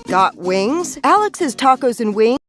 Got wings? Alex's Tacos and Wings.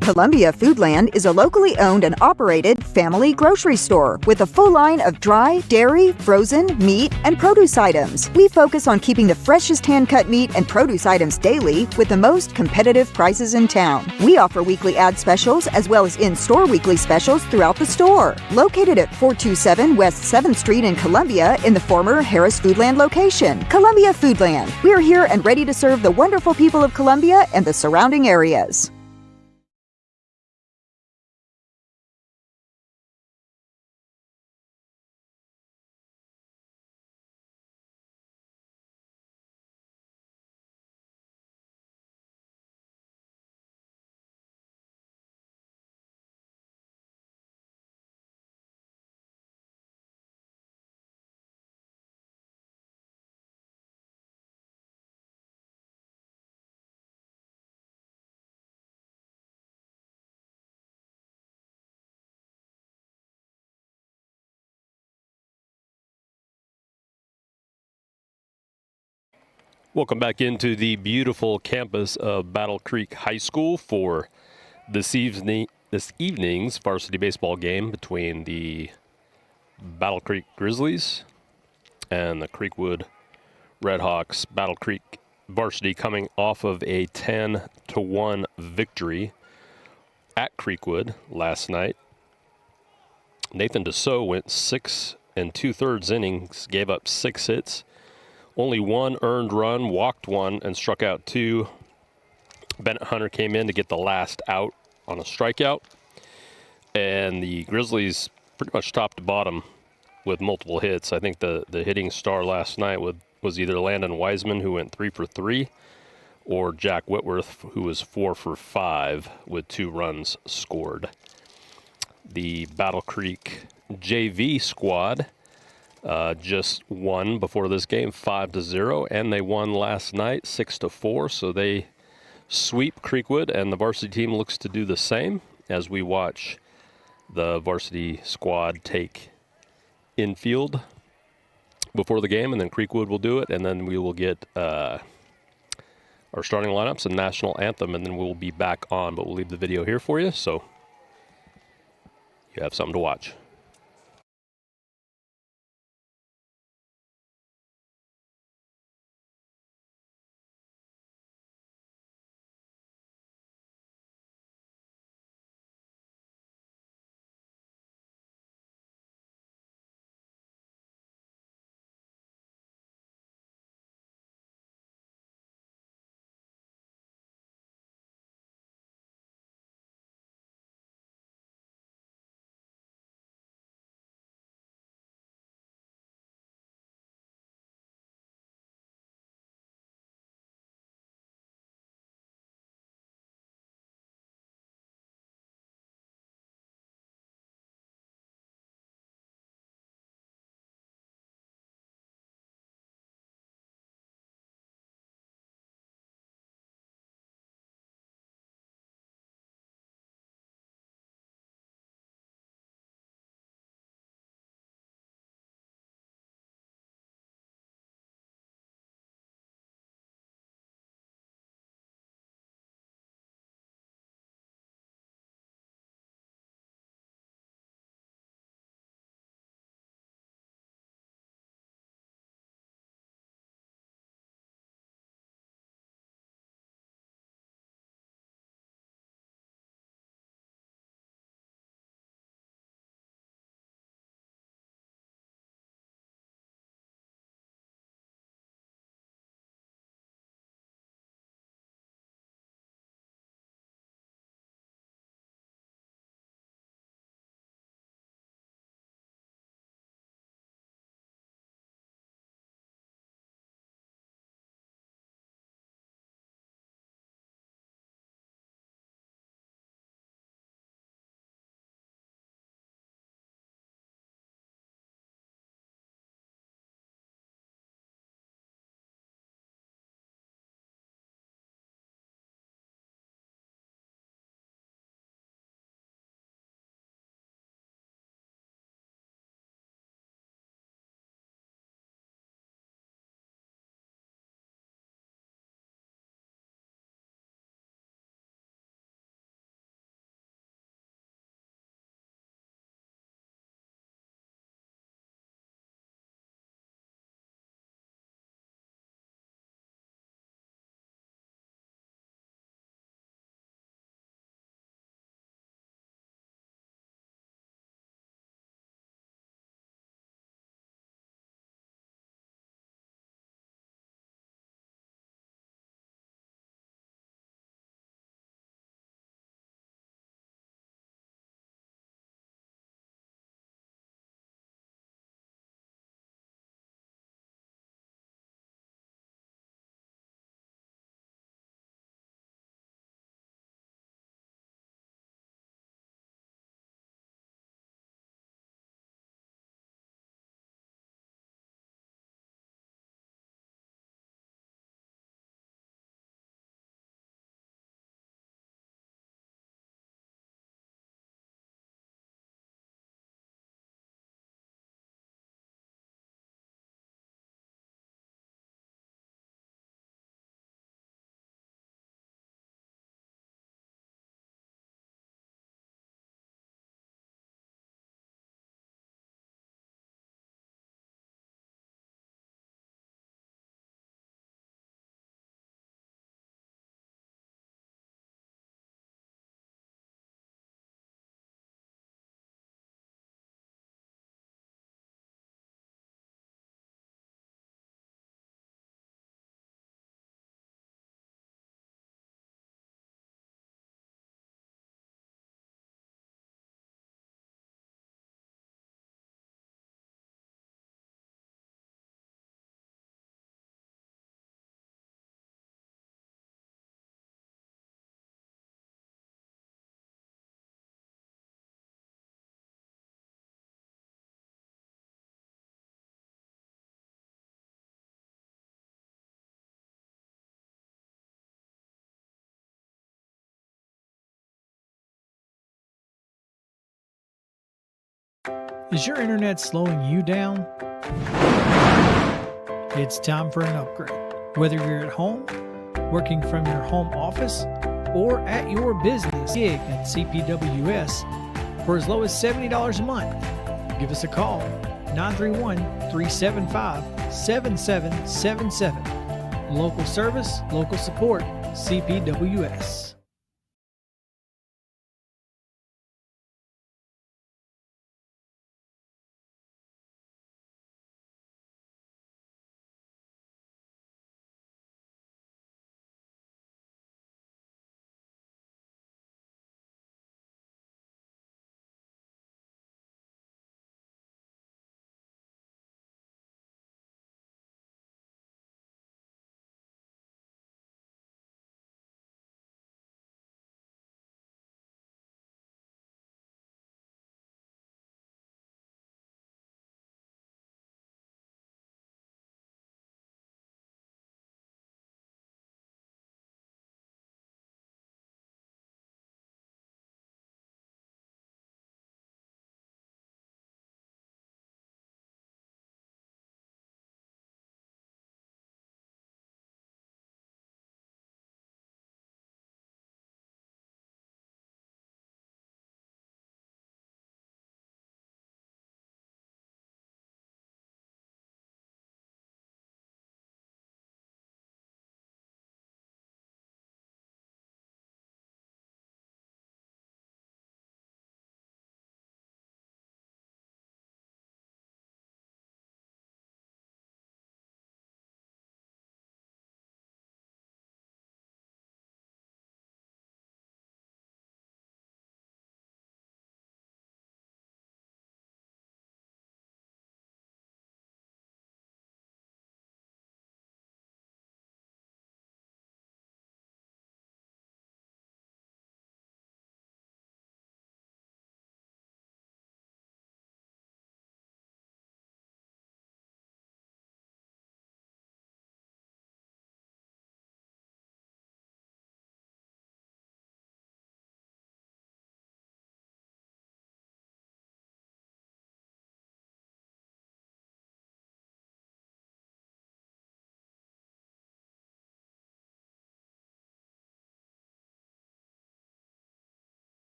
Columbia Foodland is a locally owned and operated family grocery store with a full line of dry, dairy, frozen, meat, and produce items. We focus on keeping the freshest hand-cut meat and produce items daily with the most competitive prices in town. We offer weekly ad specials as well as in-store weekly specials throughout the store. Located at 427 West 7th Street in Columbia in the former Harris Foodland location. Columbia Foodland. We're here and ready to serve the wonderful people of Columbia and the surrounding areas. Welcome back into the beautiful campus of Battle Creek High School for this evening's varsity baseball game between the Battle Creek Grizzlies and the Creekwood Redhawks. Battle Creek varsity coming off of a 10-1 victory at Creekwood last night. Nathan Deso went 6 2/3 innings, gave up 6 hits. Only one earned run, walked one, and struck out 2. Bennett Hunter came in to get the last out on a strikeout. And the Grizzlies pretty much top to bottom with multiple hits. I think the hitting star last night was either Landon Wiseman, who went 3 for 3, or Jack Whitworth, who was 4 for 5 with 2 runs scored. The Battle Creek JV squad just won before this game 5-0, and they won last night 6-4. So they sweep Creekwood, and the varsity team looks to do the same as we watch the varsity squad take infield before the game, and then Creekwood will do it, and then we will get our starting lineups and national anthem, and then we'll be back on. But we'll leave the video here for you, so you have something to watch. Is your internet slowing you down? It's time for an upgrade. Whether you're at home, working from your home office, or at your business gig at CPWS for as low as $70 a month. Give us a call, 931-375-7777. Local service, local support, CPWS.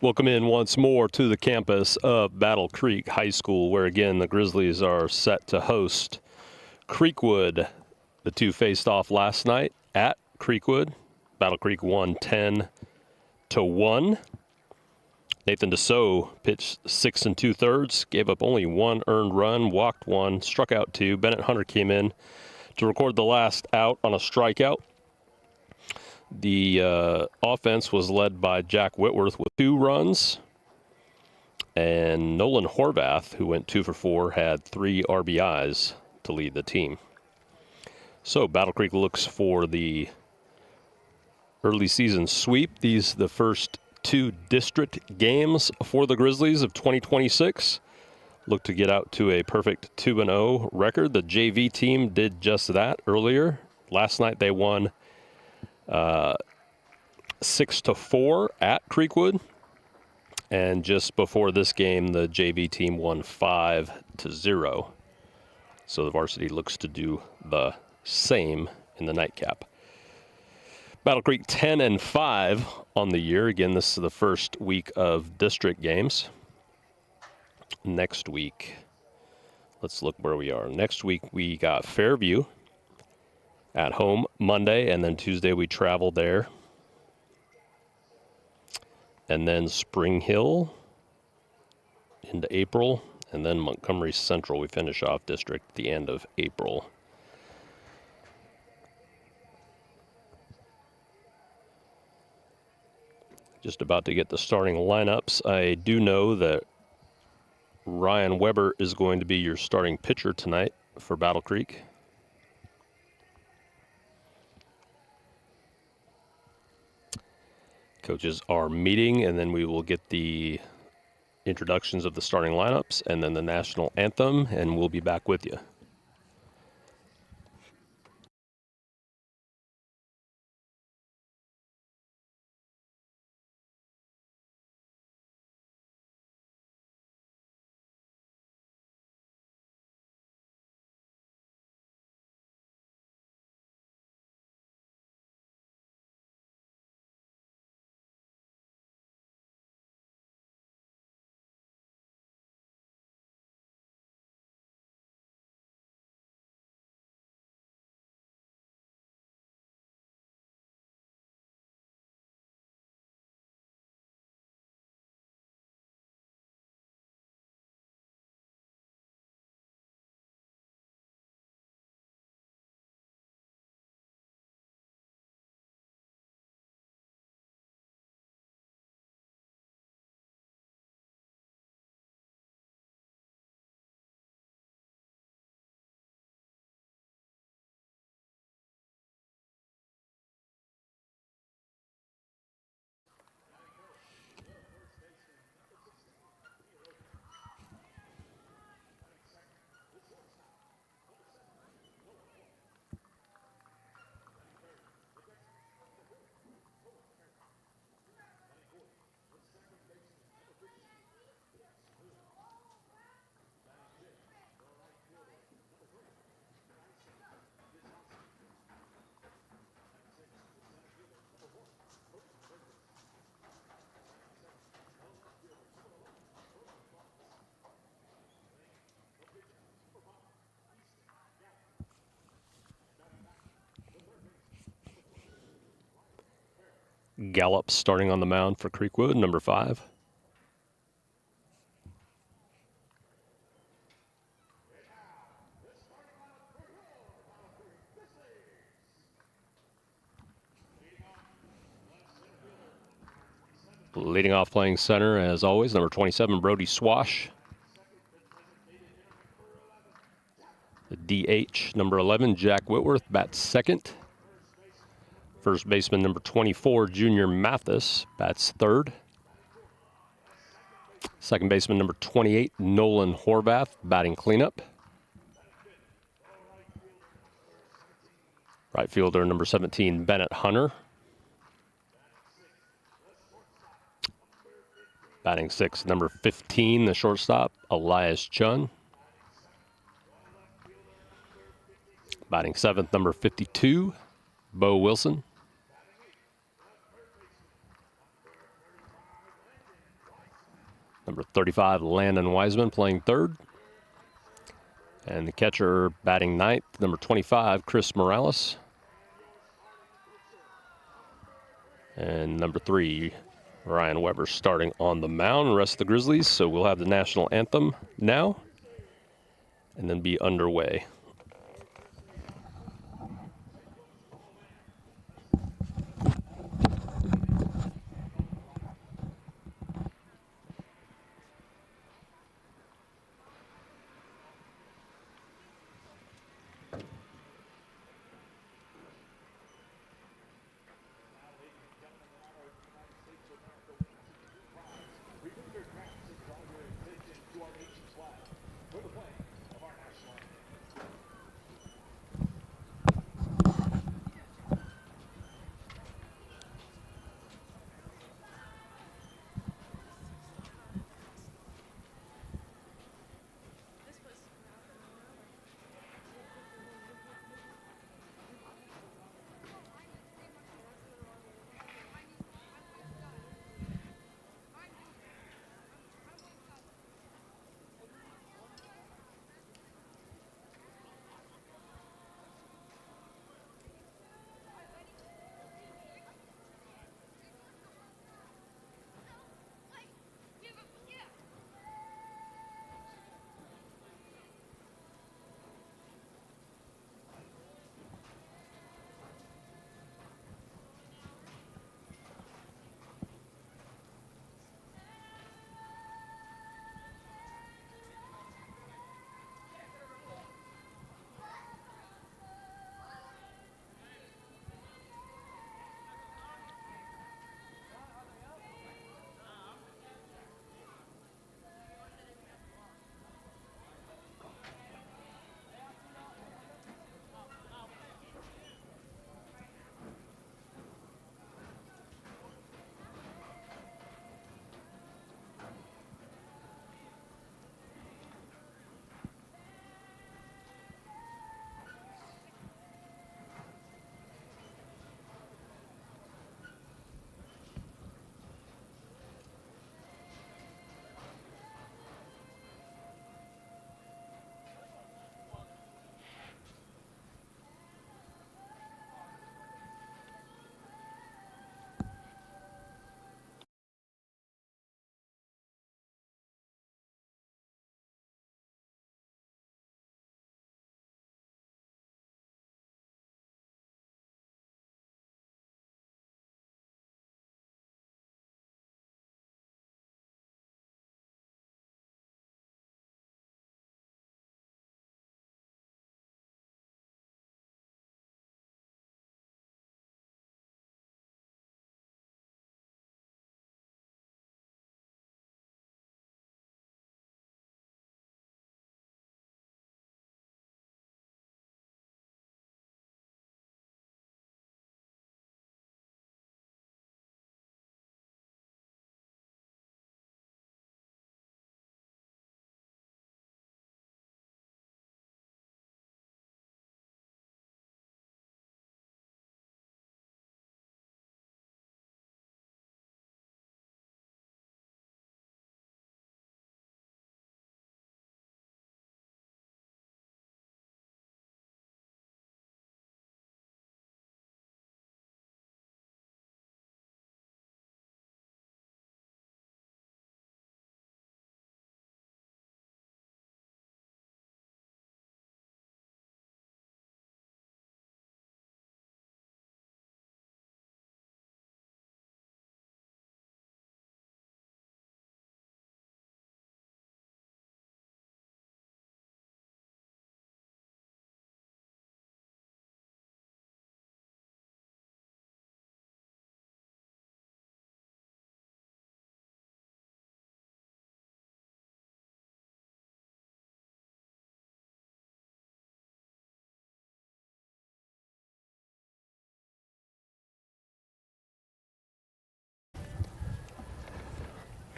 Welcome in once more to the campus of Battle Creek High School, where again the Grizzlies are set to host Creekwood. The two faced off last night at Creekwood. Battle Creek won 10-1. Nathan Deso pitched 6 2/3, gave up only one earned run, walked one, struck out two. Bennett Hunter came in to record the last out on a strikeout. The offense was led by Jack Whitworth with 2 runs. And Nolan Horvath, who went 2 for 4, had 3 RBIs to lead the team. So Battle Creek looks for the early season sweep. These the first 2 district games for the Grizzlies of 2026. Look to get out to a perfect 2-0 record. The JV team did just that earlier. Last night they won 6-4 at Creekwood, and just before this game the JV team won 5-0. So the varsity looks to do the same in the nightcap. Battle Creek 10-5 on the year. Again, this is the first week of district games. Next week, let's look where we are. Next week we got Fairview at home Monday, and then Tuesday we travel there. And then Spring Hill into April, and then Montgomery Central. We finish off district at the end of April. Just about to get the starting lineups. I do know that Ryan Weber is going to be your starting pitcher tonight for Battle Creek. Coaches are meeting, and then we will get the introductions of the starting lineups and then the national anthem, and we'll be back with you. Gallup starting on the mound for Creekwood, number 5. Leading off playing center, as always, number 27, Brody Swash. The DH, number 11, Jack Whitworth, bats second. First baseman, number 24, Junior Mathis, bats third. Second baseman, number 28, Nolan Horvath, batting cleanup. Right fielder, number 17, Bennett Hunter. Batting sixth, number 15, the shortstop, Elias Chun. Batting seventh, number 52, Bo Wilson. Number 35, Landon Wiseman, playing third. And the catcher batting ninth, number 25, Chris Morales. And number 3, Ryan Weber starting on the mound. The rest of the Grizzlies, so we'll have the national anthem now and then be underway.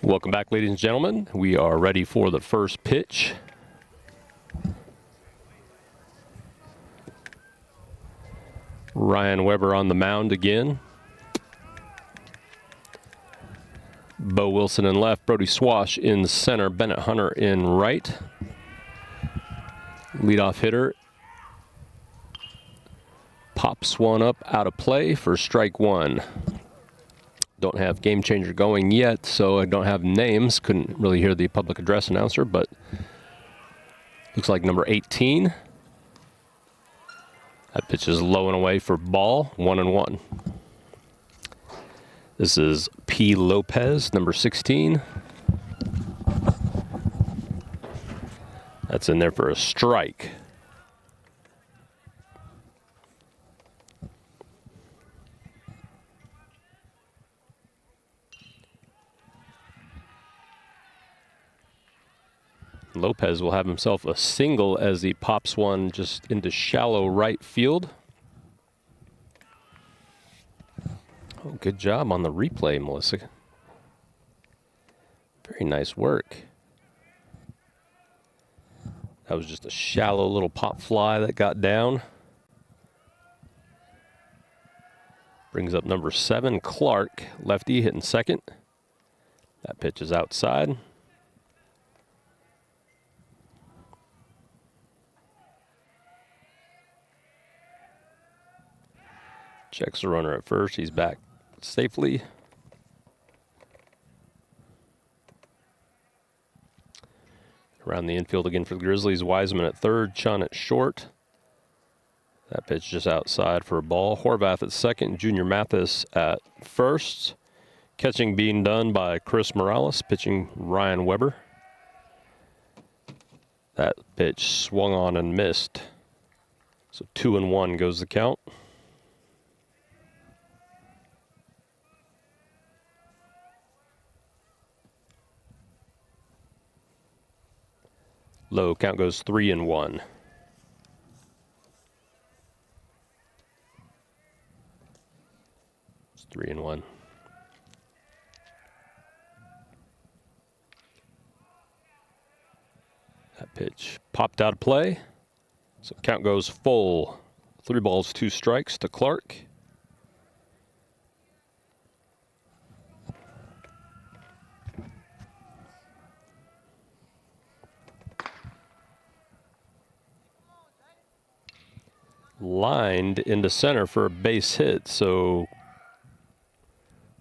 Welcome back, ladies and gentlemen. We are ready for the first pitch. Ryan Weber on the mound again. Bo Wilson in left, Brody Swash in center, Bennett Hunter in right. Leadoff hitter pops one up out of play for strike one. Don't have Game Changer going yet, so I don't have names. Couldn't really hear the public address announcer, but looks like number 18. That pitch is low and away for ball, 1-1. This is P. Lopez, number 16. That's in there for a strike. Lopez will have himself a single as he pops one just into shallow right field. Oh, good job on the replay, Melissa. Very nice work. That was just a shallow little pop fly that got down. Brings up number 7, Clark, lefty hitting second. That pitch is outside. Checks the runner at first. He's back safely. Around the infield again for the Grizzlies. Wiseman at third, Chun at short. That pitch just outside for a ball. Horvath at second, Junior Mathis at first. Catching being done by Chris Morales, pitching Ryan Weber. That pitch swung on and missed. So 2-1 goes the count. Low count goes 3-1. It's 3-1. That pitch popped out of play. So count goes full. 3 balls, 2 strikes to Clark. Lined into center for a base hit. So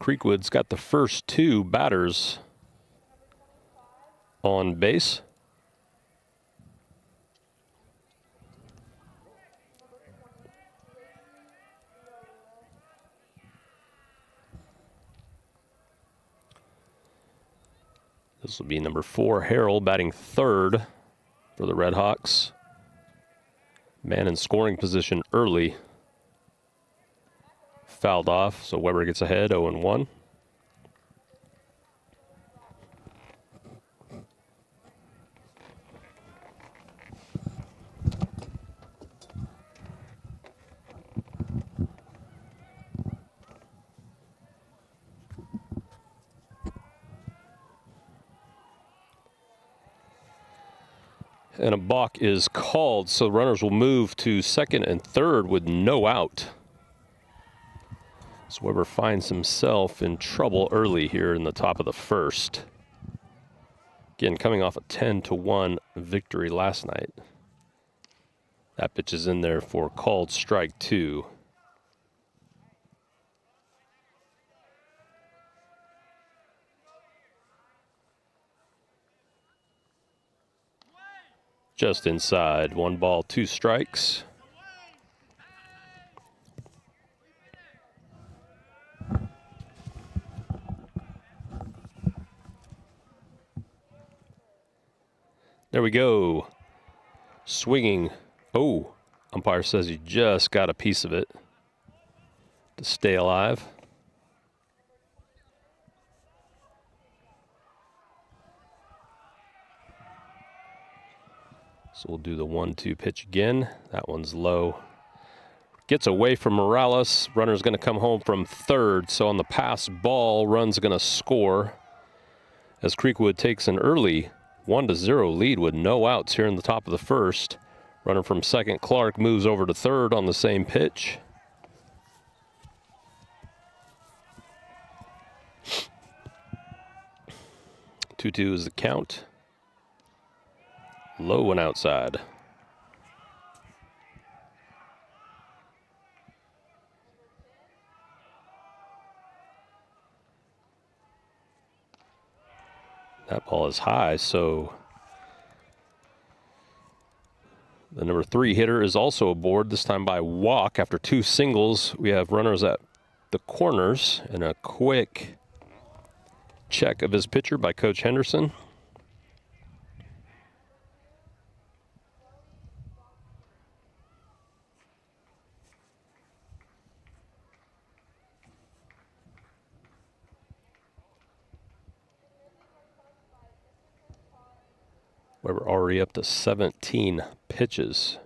Creekwood's got the first 2 batters on base. This will be number 4, Harrell, batting third for the Redhawks. Man in scoring position early. Fouled off, so Weber gets ahead, 0-1. And a balk is called, so runners will move to second and third with no out. So Weber finds himself in trouble early here in the top of the first. Again, coming off a 10-1 victory last night. That pitch is in there for called strike 2. Just inside, 1 ball, 2 strikes. There we go. Swinging. Oh, umpire says he just got a piece of it to stay alive. So we'll do the 1-2 pitch again. That one's low. Gets away from Morales. Runner's going to come home from third. So on the pass ball, run's going to score as Creekwood takes an early 1-0 lead with no outs here in the top of the first. Runner from second, Clark, moves over to third on the same pitch. 2-2 is the count. Low and outside. That ball is high, so the number 3 hitter is also aboard, this time by walk. After 2 singles, we have runners at the corners, and a quick check of his pitcher by Coach Henderson. We're already up to 17 pitches.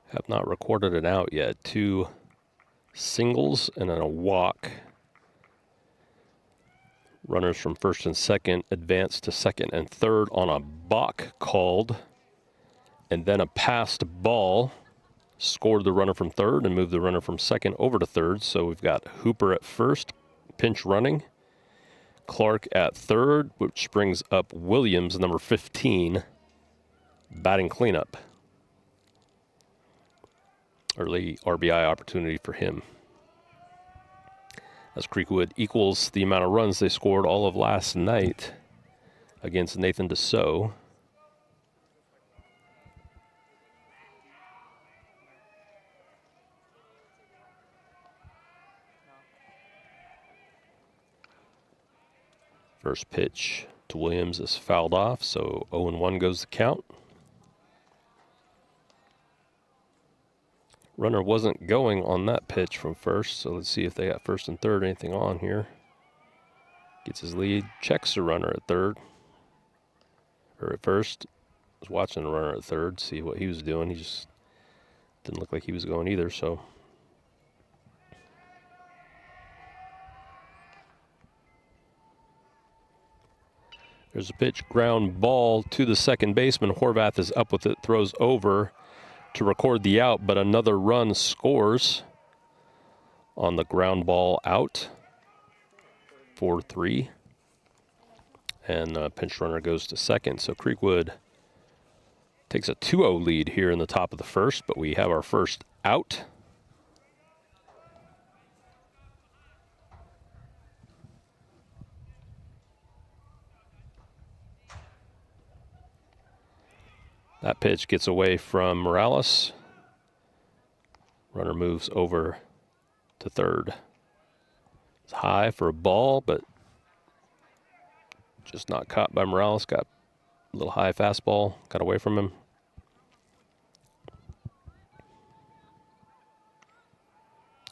Have not recorded an out yet. 2 singles and then a walk. Runners from first and second advance to second and third on a balk called. And then a passed ball scored the runner from third and moved the runner from second over to third. So we've got Hooper at first, pinch running. Clark at third, which brings up Williams, number 15, batting cleanup. Early RBI opportunity for him. As Creekwood equals the amount of runs they scored all of last night against Nathan DeSoe. First pitch to Williams is fouled off, so 0-1 goes the count. Runner wasn't going on that pitch from first, so let's see if they got first and third, anything on here. Gets his lead, checks the runner at third, or at first. Was watching the runner at third, see what he was doing. He just didn't look like he was going either, so. There's a pitch, ground ball to the second baseman. Horvath is up with it, throws over to record the out, but another run scores on the ground ball out. 4-3. And pinch runner goes to second. So Creekwood takes a 2-0 lead here in the top of the first, but we have our first out. That pitch gets away from Morales. Runner moves over to third. It's high for a ball, but just not caught by Morales. Got a little high fastball, got away from him.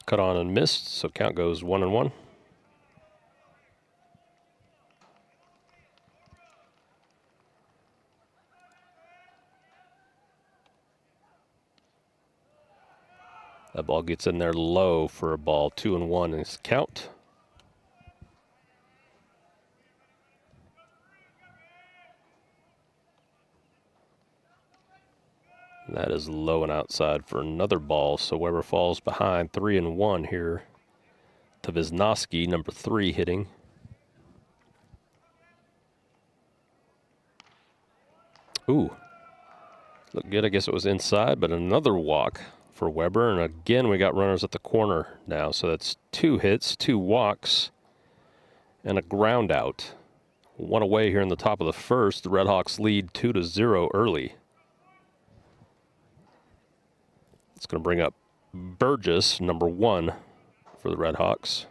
Cut on and missed, so count goes 1-1. That ball gets in there low for a ball. 2-1 is count. And that is low and outside for another ball. So Weber falls behind 3-1 here to Wisnowski, number 3 hitting. Ooh, looked good. I guess it was inside, but another walk for Weber, and again we got runners at the corner now, so that's 2 hits, 2 walks, and a ground out. 1 away here in the top of the first. The Redhawks lead 2-0 early. It's going to bring up Burgess, number 1 for the Redhawks.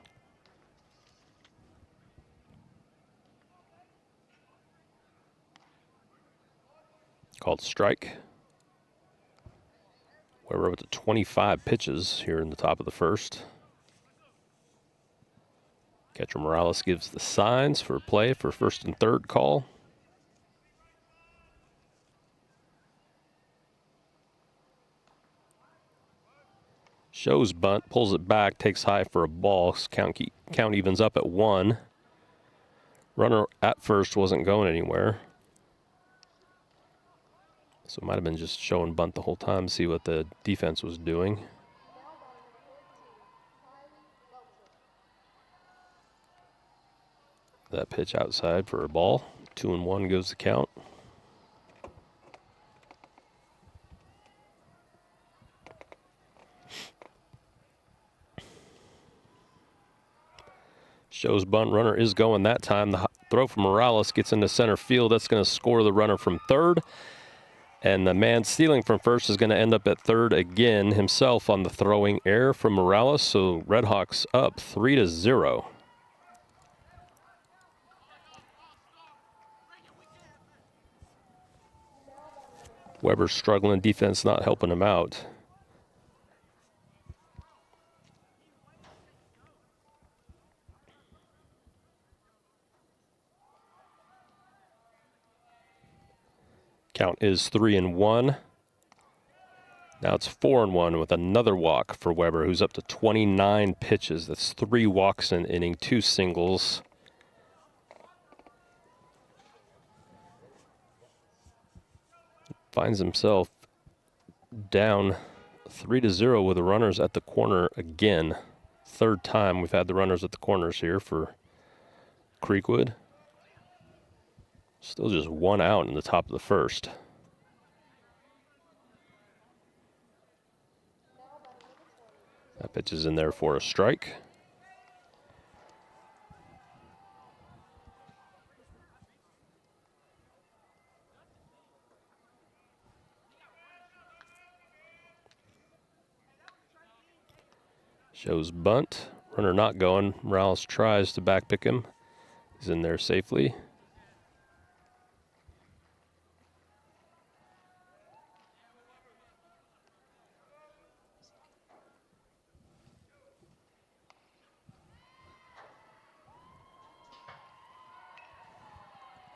Called strike. We're up to 25 pitches here in the top of the first. Catcher Morales gives the signs for play for first and third call. Shows bunt, pulls it back, takes high for a ball. Count evens up at 1. Runner at first wasn't going anywhere. So it might have been just showing bunt the whole time, see what the defense was doing. That pitch outside for a ball. 2-1 goes the count. Shows bunt, runner is going that time. The throw from Morales gets into center field. That's going to score the runner from third. And the man stealing from first is going to end up at third again himself on the throwing error from Morales. So Redhawks up 3-0. Weber struggling, defense not helping him out. Count is 3-1. Now it's 4-1 with another walk for Weber, who's up to 29 pitches. That's 3 walks in inning, 2 singles. Finds himself down 3-0 with the runners at the corner again. Third time we've had the runners at the corners here for Creekwood. Still just 1 out in the top of the first. That pitch is in there for a strike. Shows bunt. Runner not going. Morales tries to backpick him. He's in there safely.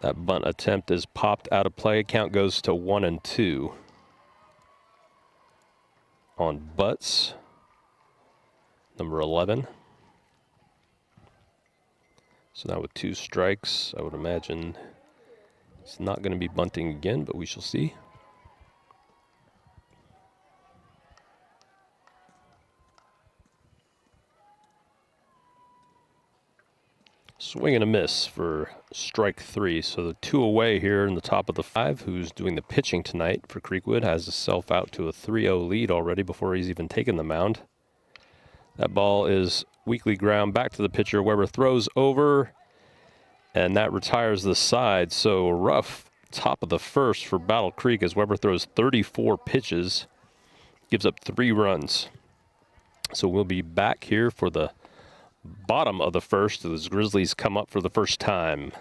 That bunt attempt is popped out of play. Count goes to 1-2 on Butts, number 11. So now with 2 strikes, I would imagine it's not going to be bunting again, but we shall see. Swing and a miss for strike 3. So the 2 away here in the top of the 5. Who's doing the pitching tonight for Creekwood has himself out to a 3-0 lead already before he's even taken the mound. That ball is weakly ground back to the pitcher. Weber throws over, and that retires the side. So rough top of the first for Battle Creek as Weber throws 34 pitches, gives up 3 runs. So we'll be back here for the bottom of the first as Grizzlies come up for the first time.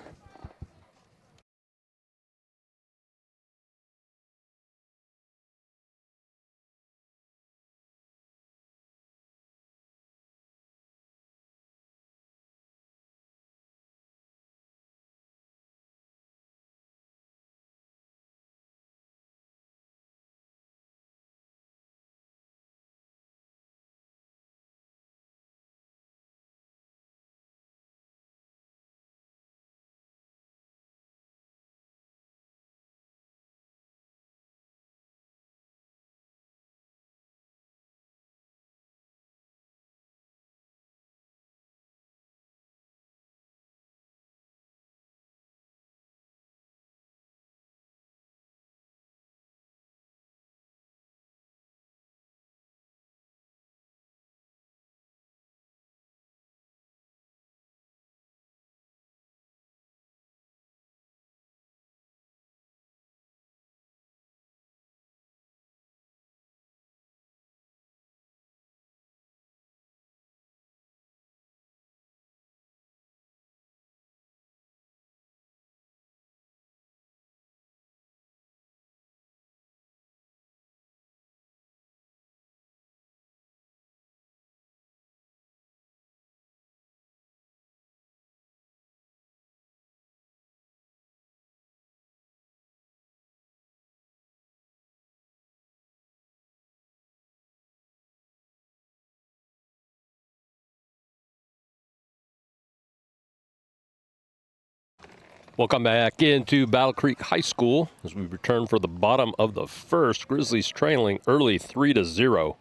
Welcome back into Battle Creek High School as we return for the bottom of the first. Grizzlies trailing early 3-0.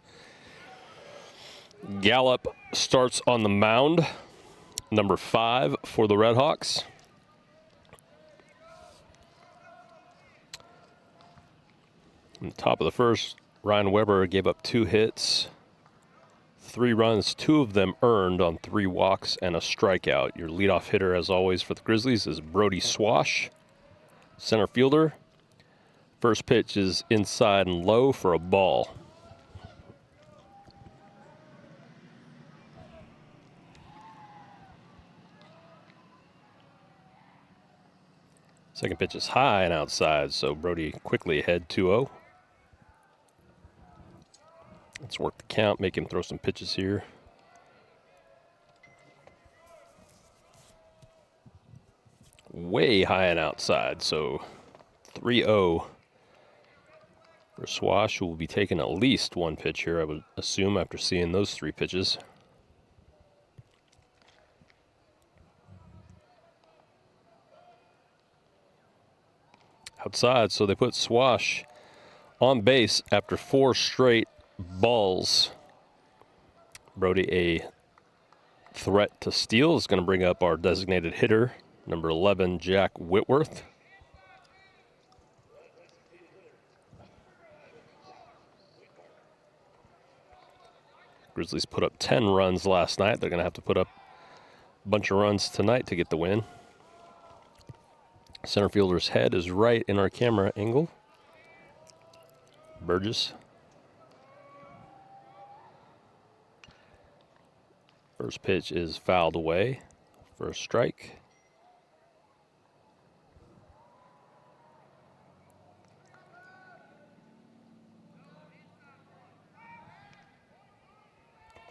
Gallup starts on the mound. number 5 for the Redhawks. On the top of the first, Ryan Weber gave up 2 hits, 3 runs, 2 of them earned on 3 walks and a strikeout. Your leadoff hitter, as always, for the Grizzlies is Brody Swash, center fielder. First pitch is inside and low for a ball. Second pitch is high and outside, so Brody quickly ahead 2-0. Let's work the count, make him throw some pitches here. Way high and outside, so 3-0 for Swash, who will be taking at least 1 pitch here, I would assume, after seeing those 3 pitches. Outside, so they put Swash on base after 4 straight balls. Brody, a threat to steal, is going to bring up our designated hitter, number 11, Jack Whitworth. Grizzlies put up 10 runs last night. They're going to have to put up a bunch of runs tonight to get the win. Center fielder's head is right in our camera angle. Burgess. First pitch is fouled away for a strike.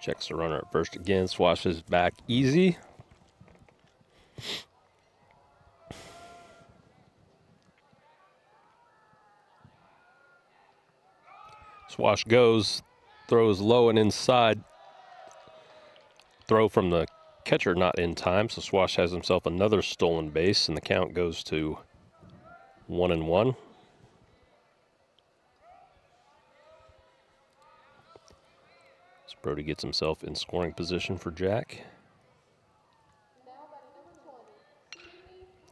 Checks the runner at first again, swashes back easy. Swash goes, throws low and inside. Throw from the catcher not in time, so Swash has himself another stolen base, and the count goes to 1-1. So Brody gets himself in scoring position for Jack.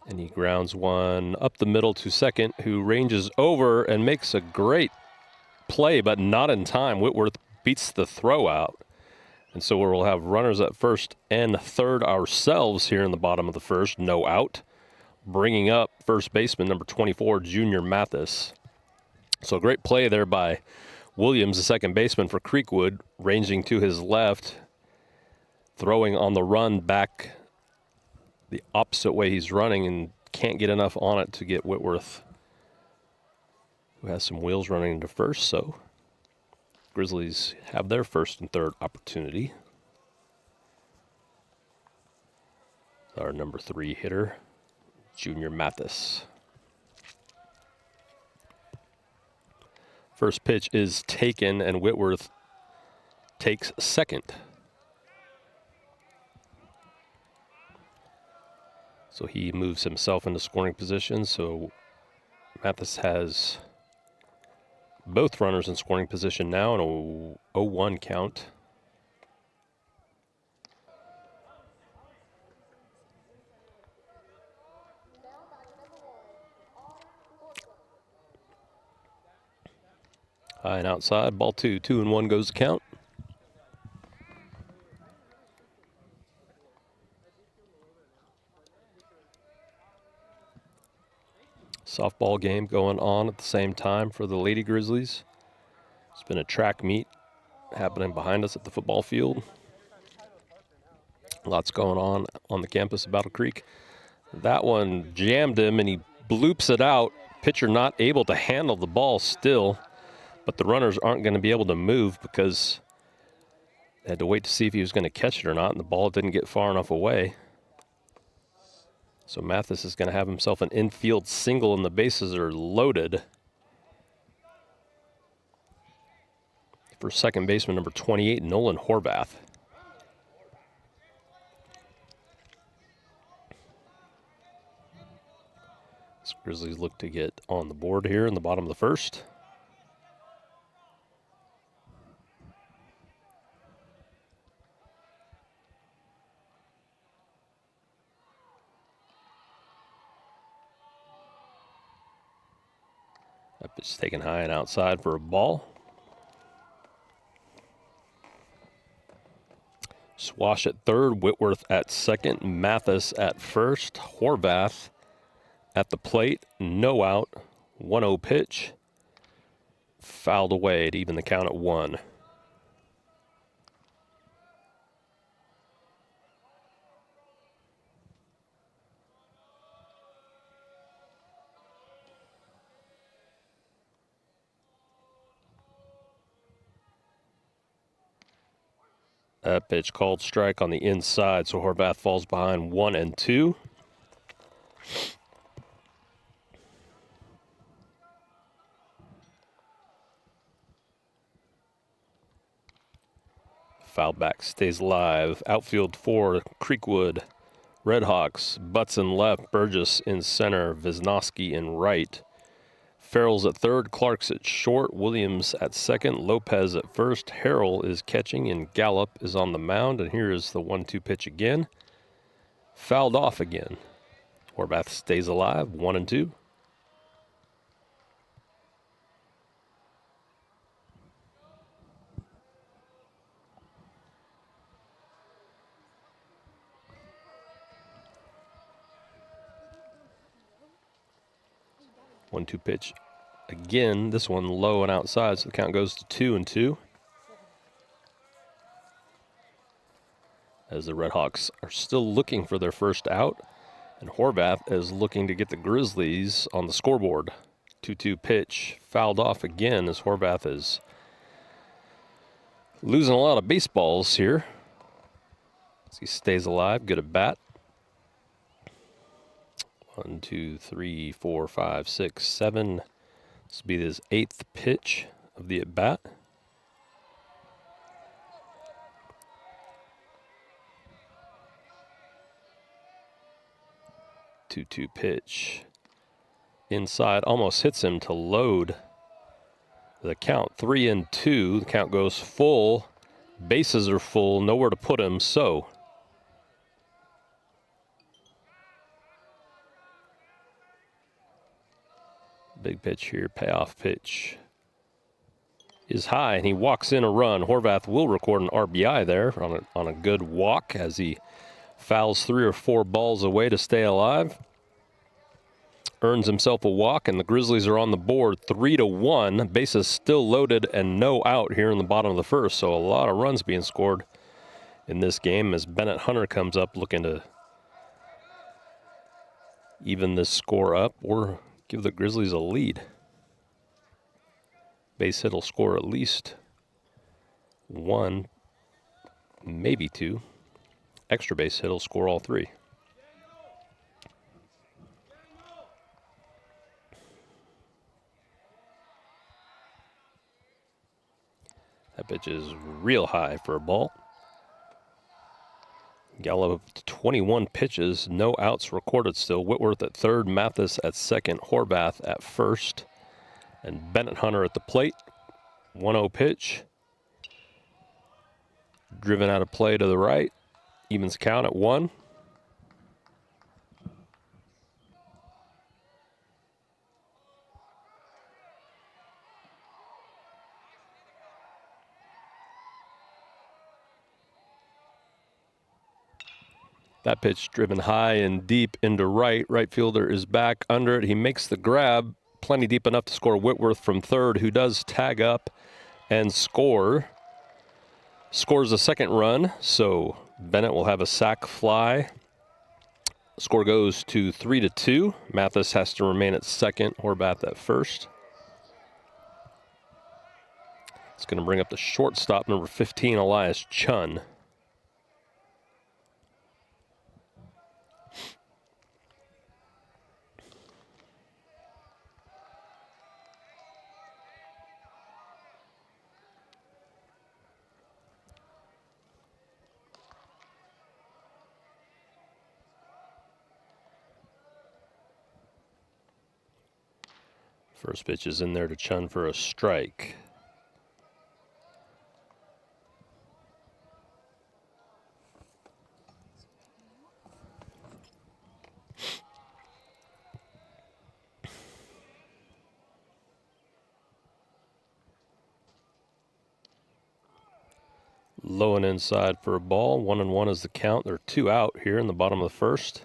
And he grounds one up the middle to second, who ranges over and makes a great play, but not in time. Whitworth beats the throw out. And so we'll have runners at first and third ourselves here in the bottom of the first, no out. Bringing up first baseman number 24, Junior Mathis. So great play there by Williams, the second baseman for Creekwood, ranging to his left, throwing on the run back the opposite way he's running and can't get enough on it to get Whitworth, who has some wheels running into first. So Grizzlies have their first and third opportunity. Our number 3 hitter, Junior Mathis. First pitch is taken, and Whitworth takes second. So he moves himself into scoring position. So Mathis has both runners in scoring position now, and a 0-1 count. High and outside, ball 2, 2-1 goes the count. Softball game going on at the same time for the Lady Grizzlies. It's been a track meet happening behind us at the football field. Lots going on the campus of Battle Creek. That one jammed him and he bloops it out. Pitcher not able to handle the ball still, but the runners aren't going to be able to move because they had to wait to see if he was going to catch it or not, and the ball didn't get far enough away. So Mathis is going to have himself an infield single, and the bases are loaded. For second baseman number 28, Nolan Horvath. So Grizzlies look to get on the board here in the bottom of the first. That pitch taken high and outside for a ball. Swash at third, Whitworth at second, Mathis at first, Horvath at the plate, no out, 1-0 pitch, fouled away to even the count at 1. That pitch called strike on the inside, so Horvath falls behind 1-2. Foul back stays alive. Outfield for Creekwood. Redhawks, Butts in left, Burgess in center, Wisnowski in right. Farrell's at third, Clark's at short, Williams at second, Lopez at first, Harrell is catching, and Gallup is on the mound. And here is the 1-2 pitch again. Fouled off again. Horvath stays alive, 1-2. One-two pitch again. This one low and outside, so the count goes to 2-2. As the Redhawks are still looking for their first out, and Horvath is looking to get the Grizzlies on the scoreboard. 2-2 pitch fouled off again as Horvath is losing a lot of baseballs here. As he stays alive, good at bat. 1, 2, 3, 4, 5, 6, 7. This will be his 8th pitch of the at bat. Two pitch inside, almost hits him to load the count. 3-2. The count goes full. Bases are full. Nowhere to put him. So big pitch here, payoff pitch is high, and he walks in a run. Horvath will record an RBI there on a good walk as he fouls 3 or 4 balls away to stay alive. Earns himself a walk, and the Grizzlies are on the board 3-1. Bases still loaded and no out here in the bottom of the first, so a lot of runs being scored in this game as Bennett Hunter comes up looking to even this score up or give the Grizzlies a lead. Base hit will score at least 1, maybe 2. Extra base hit will score all 3. That pitch is real high for a ball. Gallup to 21 pitches, no outs recorded still. Whitworth at third, Mathis at second, Horvath at first, and Bennett Hunter at the plate. 1-0 pitch. Driven out of play to the right. Evens count at 1. That pitch driven high and deep into right. Right fielder is back under it. He makes the grab, plenty deep enough to score Whitworth from third, who does tag up and score. Scores a second run, so Bennett will have a sac fly. Score goes to 3-2. Mathis has to remain at second, Horvath at first. It's going to bring up the shortstop, number 15, Elias Chun. First pitch is in there to Chun for a strike. Low and inside for a ball. 1-1 is the count. There are 2 out here in the bottom of the first.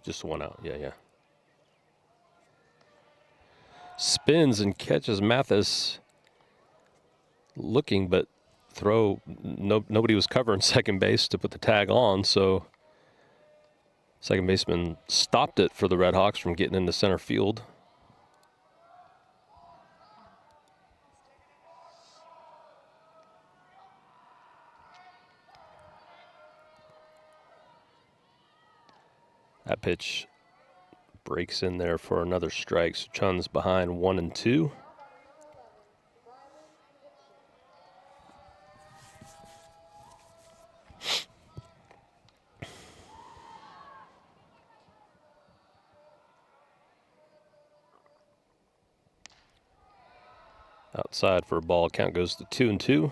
Just 1 out. Yeah. Spins and catches Mathis. Looking, but throw. Nobody was covering second base to put the tag on, so second baseman stopped it for the Red Hawks from getting into center field. That pitch breaks in there for another strike. So Chun's behind 1-2. Outside for a ball. Count goes to 2-2.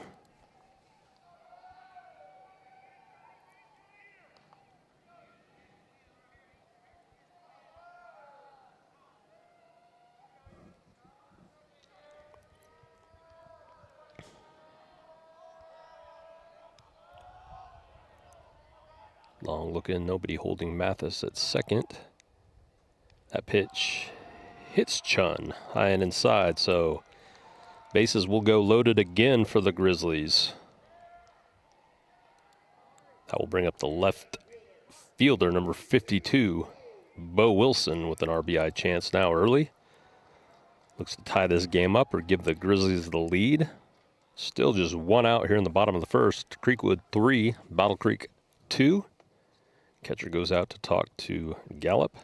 Long look in, nobody holding Mathis at second. That pitch hits Chun high and inside, so bases will go loaded again for the Grizzlies. That will bring up the left fielder, number 52, Bo Wilson, with an RBI chance now early. Looks to tie this game up or give the Grizzlies the lead. Still just 1 out here in the bottom of the first. Creekwood 3, Battle Creek 2. Catcher goes out to talk to Gallup.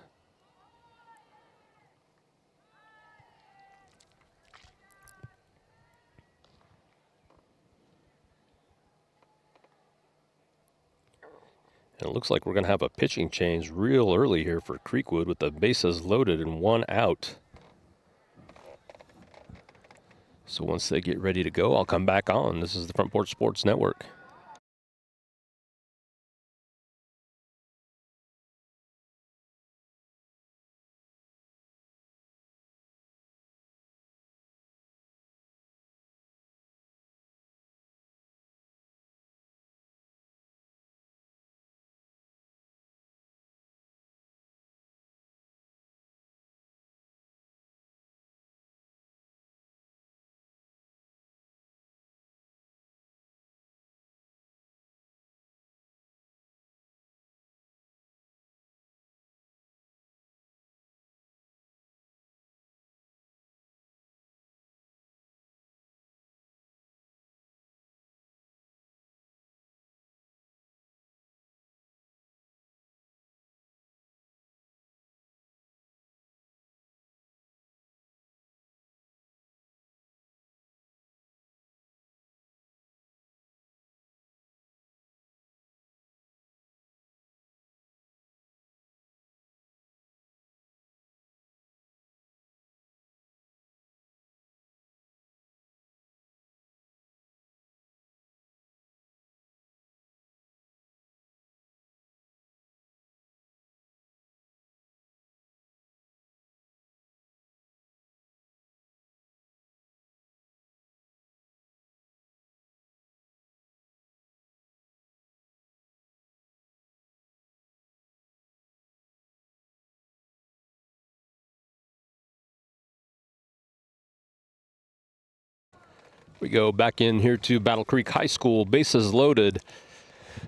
And it looks like we're going to have a pitching change real early here for Creekwood with the bases loaded and 1 out. So once they get ready to go, I'll come back on. This is the Front Porch Sports Network. We go back in here to Battle Creek High School. Bases loaded.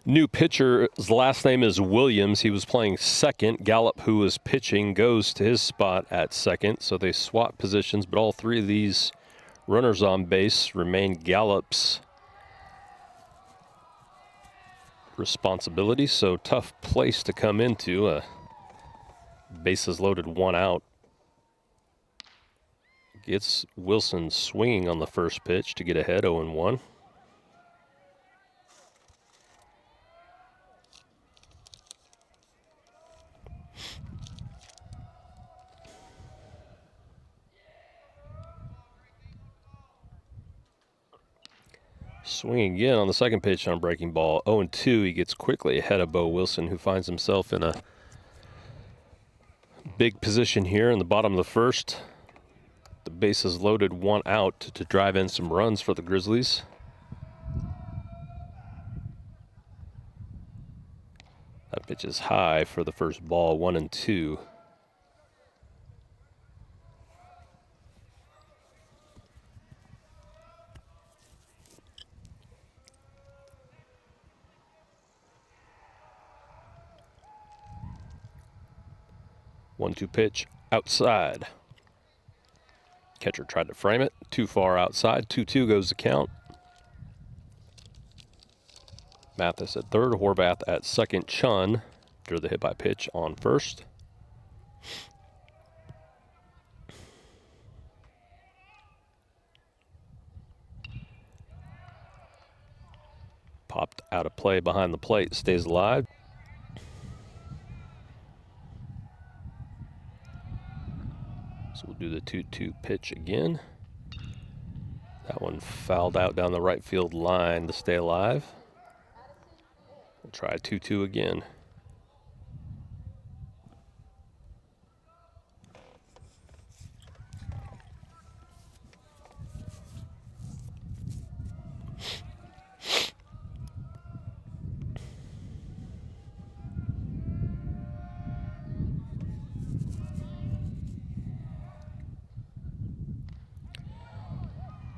New pitcher, his last name is Williams. He was playing second. Gallup, who was pitching, goes to his spot at second. So they swap positions, but all 3 of these runners on base remain Gallup's responsibility. So tough place to come into. Bases loaded, 1 out. Gets Wilson swinging on the first pitch to get ahead, 0-1. Swinging again on the second pitch on breaking ball, 0-2. He gets quickly ahead of Bo Wilson, who finds himself in a big position here in the bottom of the first. The bases loaded, 1 out to drive in some runs for the Grizzlies. That pitch is high for the first ball, 1-2. One-two pitch outside. Catcher tried to frame it, too far outside. 2-2 goes the count. Mathis at third, Horvath at second, Chun after the hit by pitch on first. Popped out of play behind the plate, stays alive. So we'll do the 2-2 pitch again. That one fouled out down the right field line to stay alive. We'll try 2-2 again.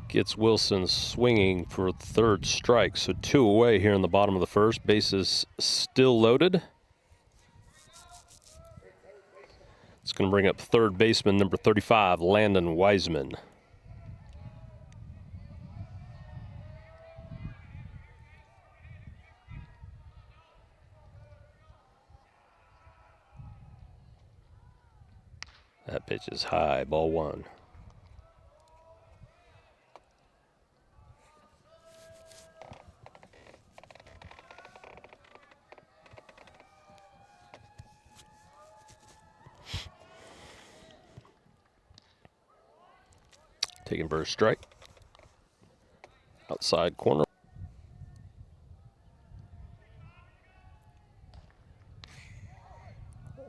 Gets Wilson swinging for third strike. So 2 away here in the bottom of the first. Bases still loaded. It's going to bring up third baseman number 35, Landon Wiseman. That pitch is high, ball 1. Taking for a strike. Outside corner.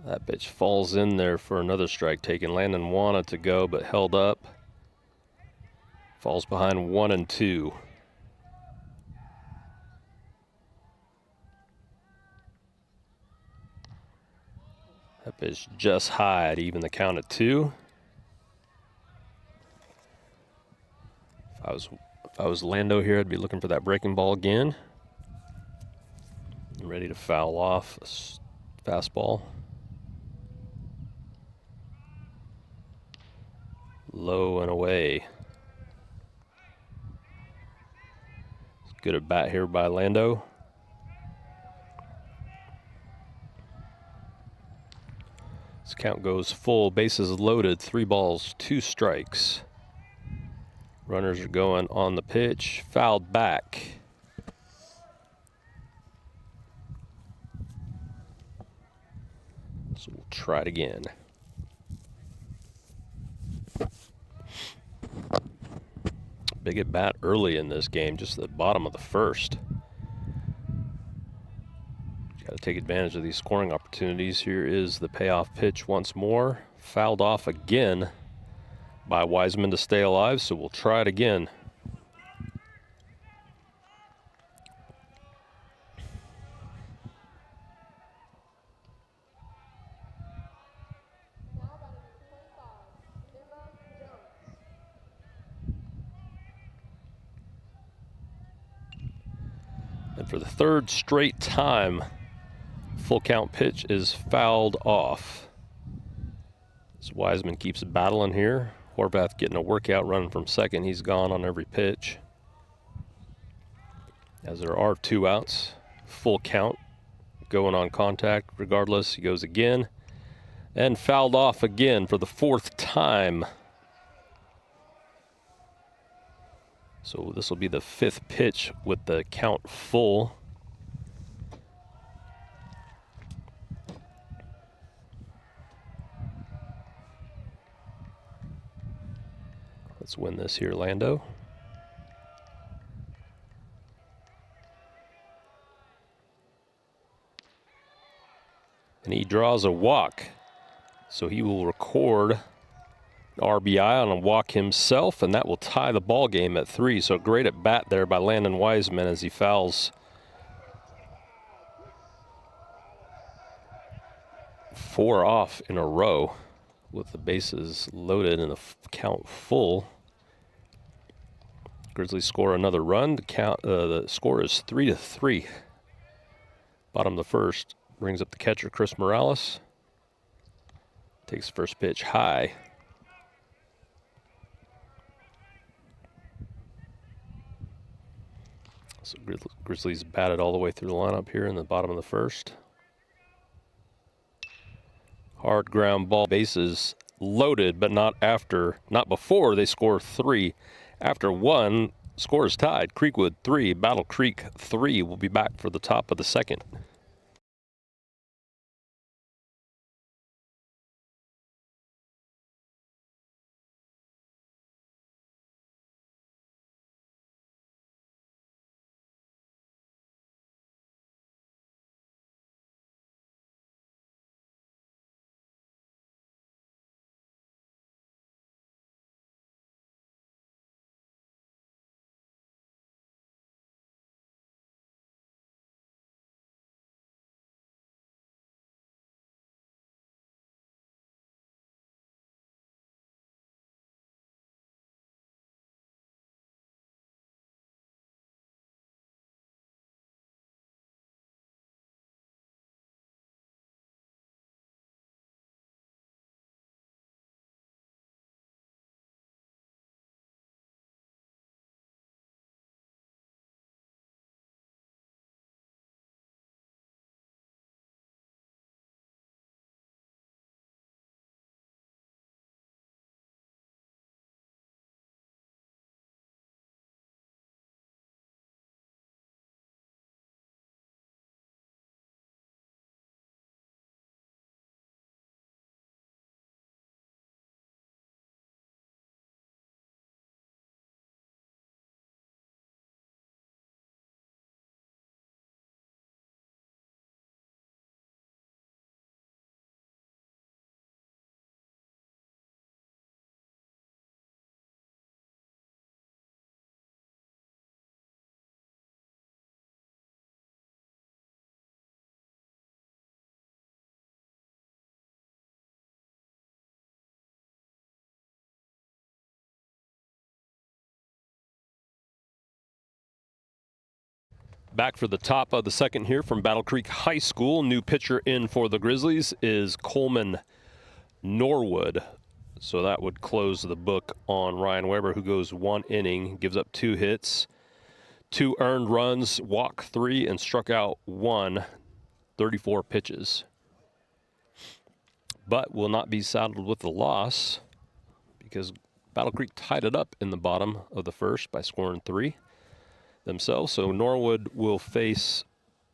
That pitch falls in there for another strike taken. Landon wanted to go but held up. Falls behind 1-2. That pitch just high to even the count at 2. If I was Lando here, I'd be looking for that breaking ball again. Ready to foul off a fastball. Low and away. Good at bat here by Lando. This count goes full, bases loaded, 3 balls, 2 strikes. Runners are going on the pitch, fouled back. So we'll try it again. Big at bat early in this game, just the bottom of the first. Got to take advantage of these scoring opportunities. Here is the payoff pitch once more. Fouled off again by Wiseman to stay alive, so we'll try it again. And for the third straight time, full count pitch is fouled off. So Wiseman keeps battling here. Horvath getting a workout run from second. He's gone on every pitch. As there are 2 outs, full count, going on contact regardless. He goes again and fouled off again for the 4th time. So this will be the 5th pitch with the count full. Let's win this here, Lando. And he draws a walk. So he will record RBI on a walk himself, and that will tie the ball game at 3. So great at bat there by Landon Wiseman as he fouls 4 off in a row with the bases loaded and the count full. Grizzlies score another run. The score is 3-3. Bottom of the first. Brings up the catcher, Chris Morales. Takes the first pitch high. So Grizzlies batted all the way through the lineup here in the bottom of the first. Hard ground ball, bases loaded, but not before they score 3. After 1, score is tied. Creekwood 3, Battle Creek 3. Will be back for the top of the second. Back for the top of the second here from Battle Creek High School. New pitcher in for the Grizzlies is Coleman Norwood. So that would close the book on Ryan Weber, who goes 1 inning, gives up 2 hits, 2 earned runs, walked 3, and struck out 1, 34 pitches. But will not be saddled with the loss because Battle Creek tied it up in the bottom of the first by scoring 3 themselves. So Norwood will face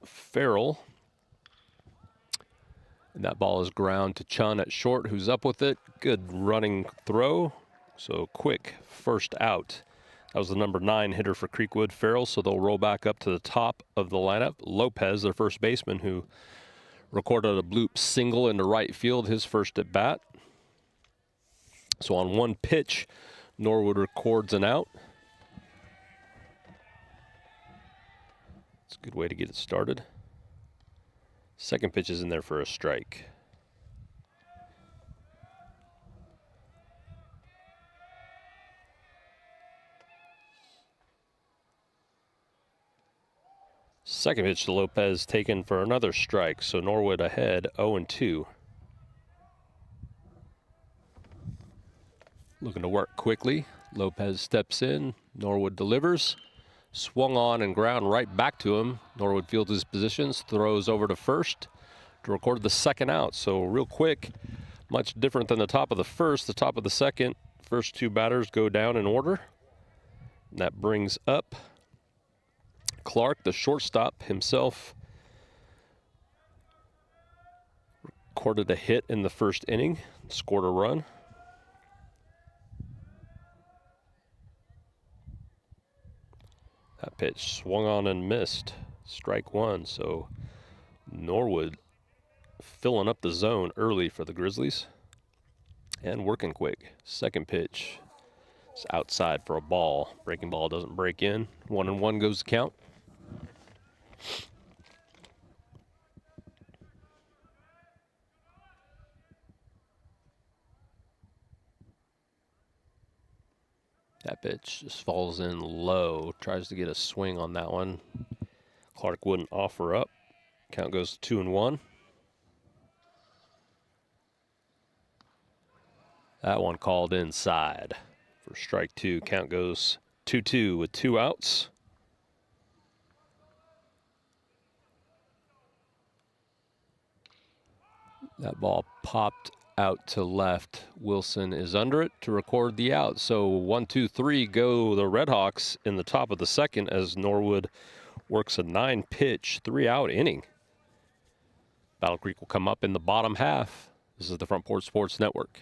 Farrell. And that ball is ground to Chun at short, who's up with it. Good running throw. So quick first out. That was the number 9 hitter for Creekwood, Farrell. So they'll roll back up to the top of the lineup. Lopez, their first baseman, who recorded a bloop single into right field, his first at bat. So on 1 pitch, Norwood records an out. It's a good way to get it started. Second pitch is in there for a strike. Second pitch to Lopez taken for another strike. So Norwood ahead 0-2. Looking to work quickly. Lopez steps in. Norwood delivers. Swung on and ground right back to him. Norwood fields his positions, throws over to first to record the second out. So real quick, much different than the top of the first. The top of the second, first 2 batters go down in order. And that brings up Clark, the shortstop himself. Recorded a hit in the first inning, scored a run. That pitch swung on and missed. Strike 1. So Norwood filling up the zone early for the Grizzlies. and working quick. Second pitch is outside for a ball. Breaking ball doesn't break in. 1-1 goes the count. That pitch just falls in low. Tries to get a swing on that one. Clark wouldn't offer up. Count goes to 2-1. That one called inside for strike two. Count goes 2-2 with 2 outs. That ball popped out to left. Wilson is under it to record the out. So 1-2-3 go the Redhawks in the top of the second as Norwood works a 9-pitch, 3-out inning. Battle Creek will come up in the bottom half. This is the Front Porch Sports Network.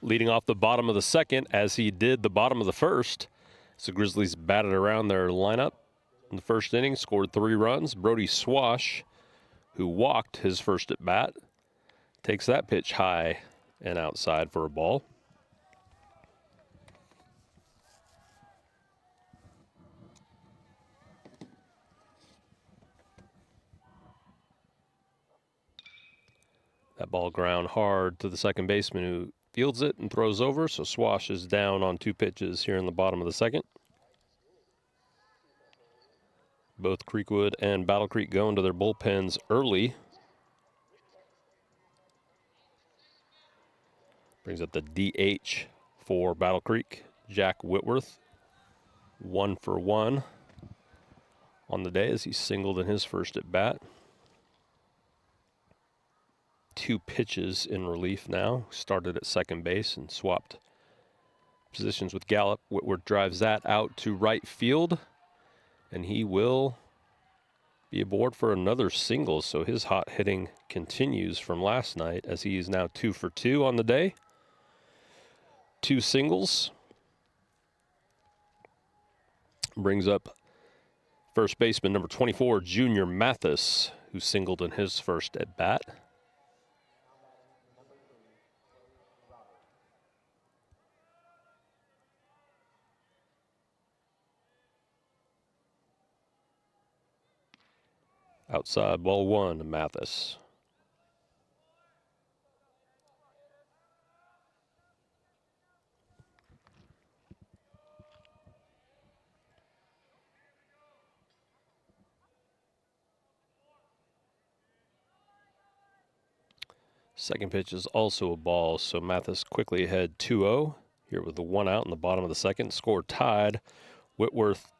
Leading off the bottom of the second, as he did the bottom of the first. So Grizzlies batted around their lineup in the first inning, scored 3 runs. Brody Swash, who walked his first at bat, takes that pitch high and outside for a ball. That ball ground hard to the second baseman, who fields it and throws over, so Swash is down on 2 pitches here in the bottom of the second. Both Creekwood and Battle Creek go into their bullpens early. Brings up the DH for Battle Creek, Jack Whitworth. 1 for 1 on the day as he singled in his first at bat. 2 pitches in relief now. Started at second base and swapped positions with Gallup. Whitworth drives that out to right field, and he will be aboard for another single. So his hot hitting continues from last night as he is now 2 for 2 on the day. 2 singles. Brings up first baseman number 24, Junior Mathis, who singled in his first at bat. Outside, ball 1 to Mathis. Second pitch is also a ball, so Mathis quickly ahead 2-0 here with the 1 out in the bottom of the second. Score tied. Whitworth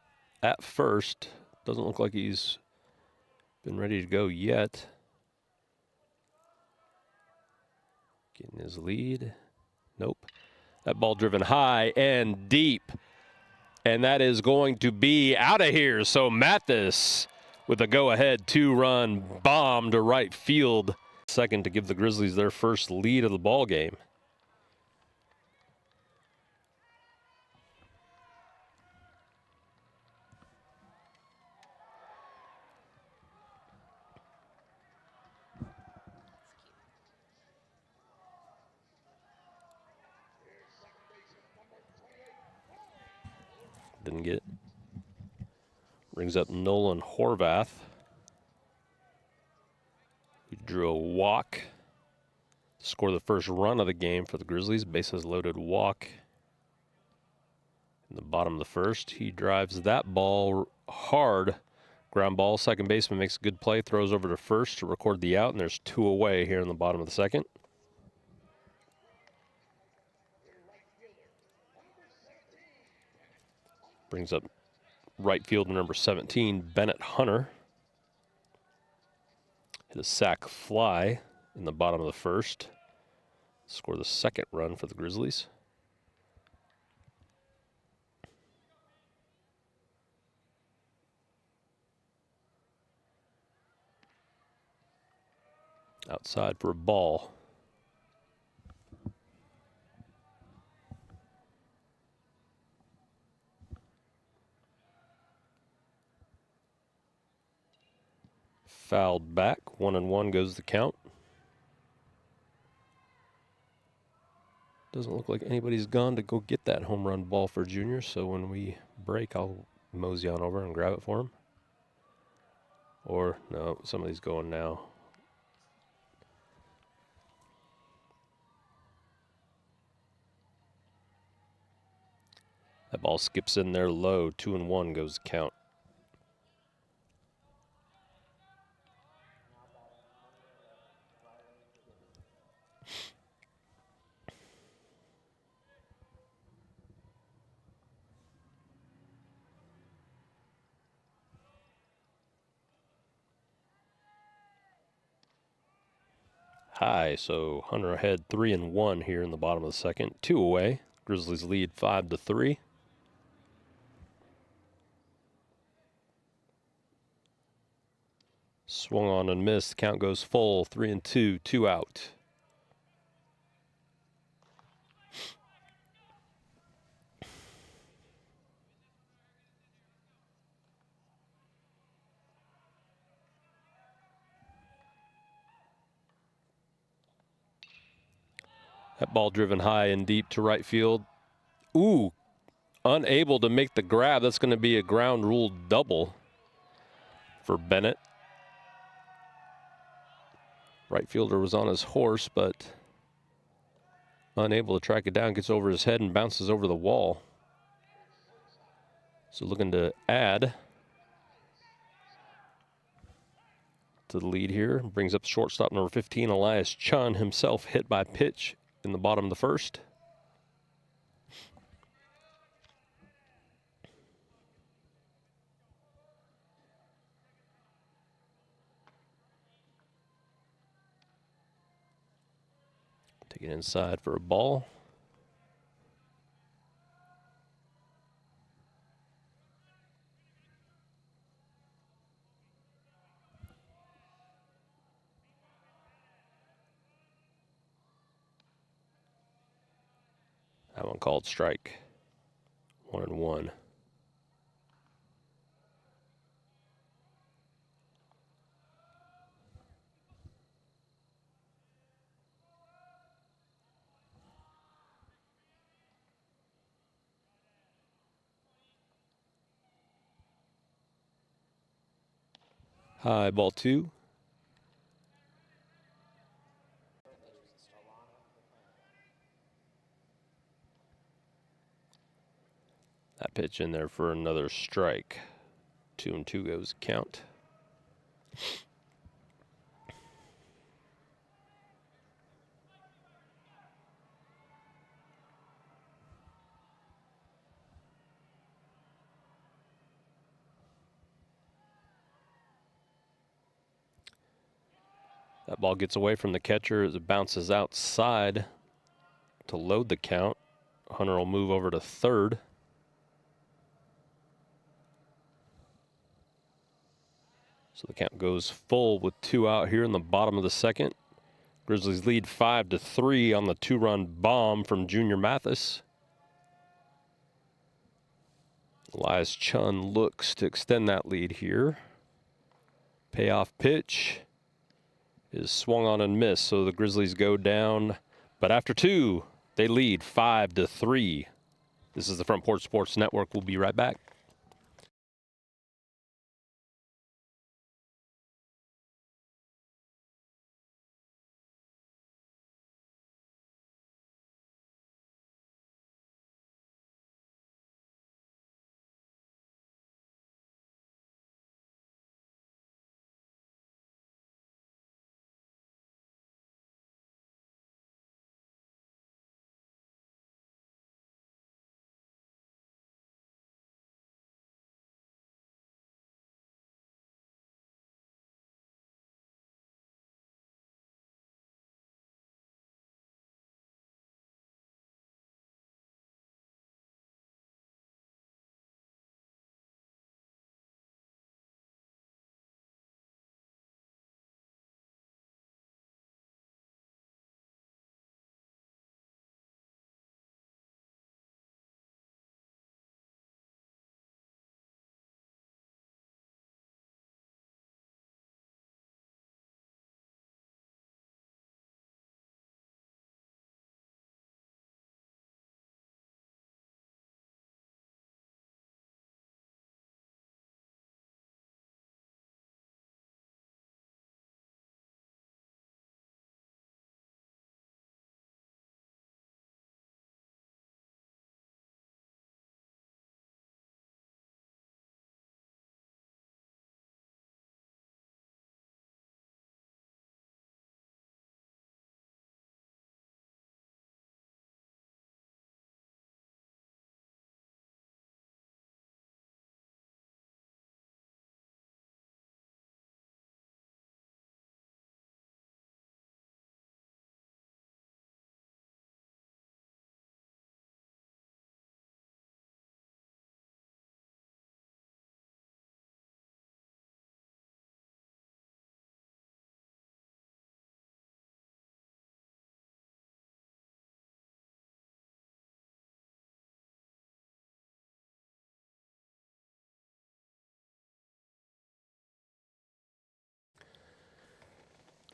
at first. Doesn't look like he's been ready to go yet. Getting his lead. Nope. That ball driven high and deep. And that is going to be out of here. So Mathis with a go-ahead 2-run bomb to right field. Second to give the Grizzlies their first lead of the ball game. Didn't get it. Brings up Nolan Horvath, who drew a walk. Score the first run of the game for the Grizzlies. Bases loaded walk in the bottom of the first. He drives that ball hard. Ground ball. Second baseman makes a good play. Throws over to first to record the out. And there's 2 away here in the bottom of the second. Brings up right fielder number 17, Bennett Hunter. Hit a sac fly in the bottom of the first. Score the second run for the Grizzlies. Outside for a ball. Fouled back. 1-1 goes the count. Doesn't look like anybody's gone to go get that home run ball for Junior, so when we break, I'll mosey on over and grab it for him. Or, no, somebody's going now. That ball skips in there low. 2-1 goes the count. High, so Hunter ahead 3-1 here in the bottom of the second. 2 away. Grizzlies lead 5-3. Swung on and missed. Count goes full. 3-2. 2 out. That ball driven high and deep to right field. Ooh, unable to make the grab. That's going to be a ground rule double for Bennett. Right fielder was on his horse, but unable to track it down. Gets over his head and bounces over the wall. So looking to add to the lead here. Brings up shortstop number 15, Elias Chun, himself hit by pitch in the bottom of the first. Take it inside for a ball. That one called strike. 1-1. High, ball 2. That pitch in there for another strike. 2-2 goes count. That ball gets away from the catcher as it bounces outside to load the count. Hunter will move over to third. So the count goes full with 2 out here in the bottom of the second. Grizzlies lead 5-3 on the 2-run bomb from Junior Mathis. Elias Chun looks to extend that lead here. Payoff pitch is swung on and missed, so the Grizzlies go down. But after 2, they lead 5-3. This is the Front Porch Sports Network. We'll be right back.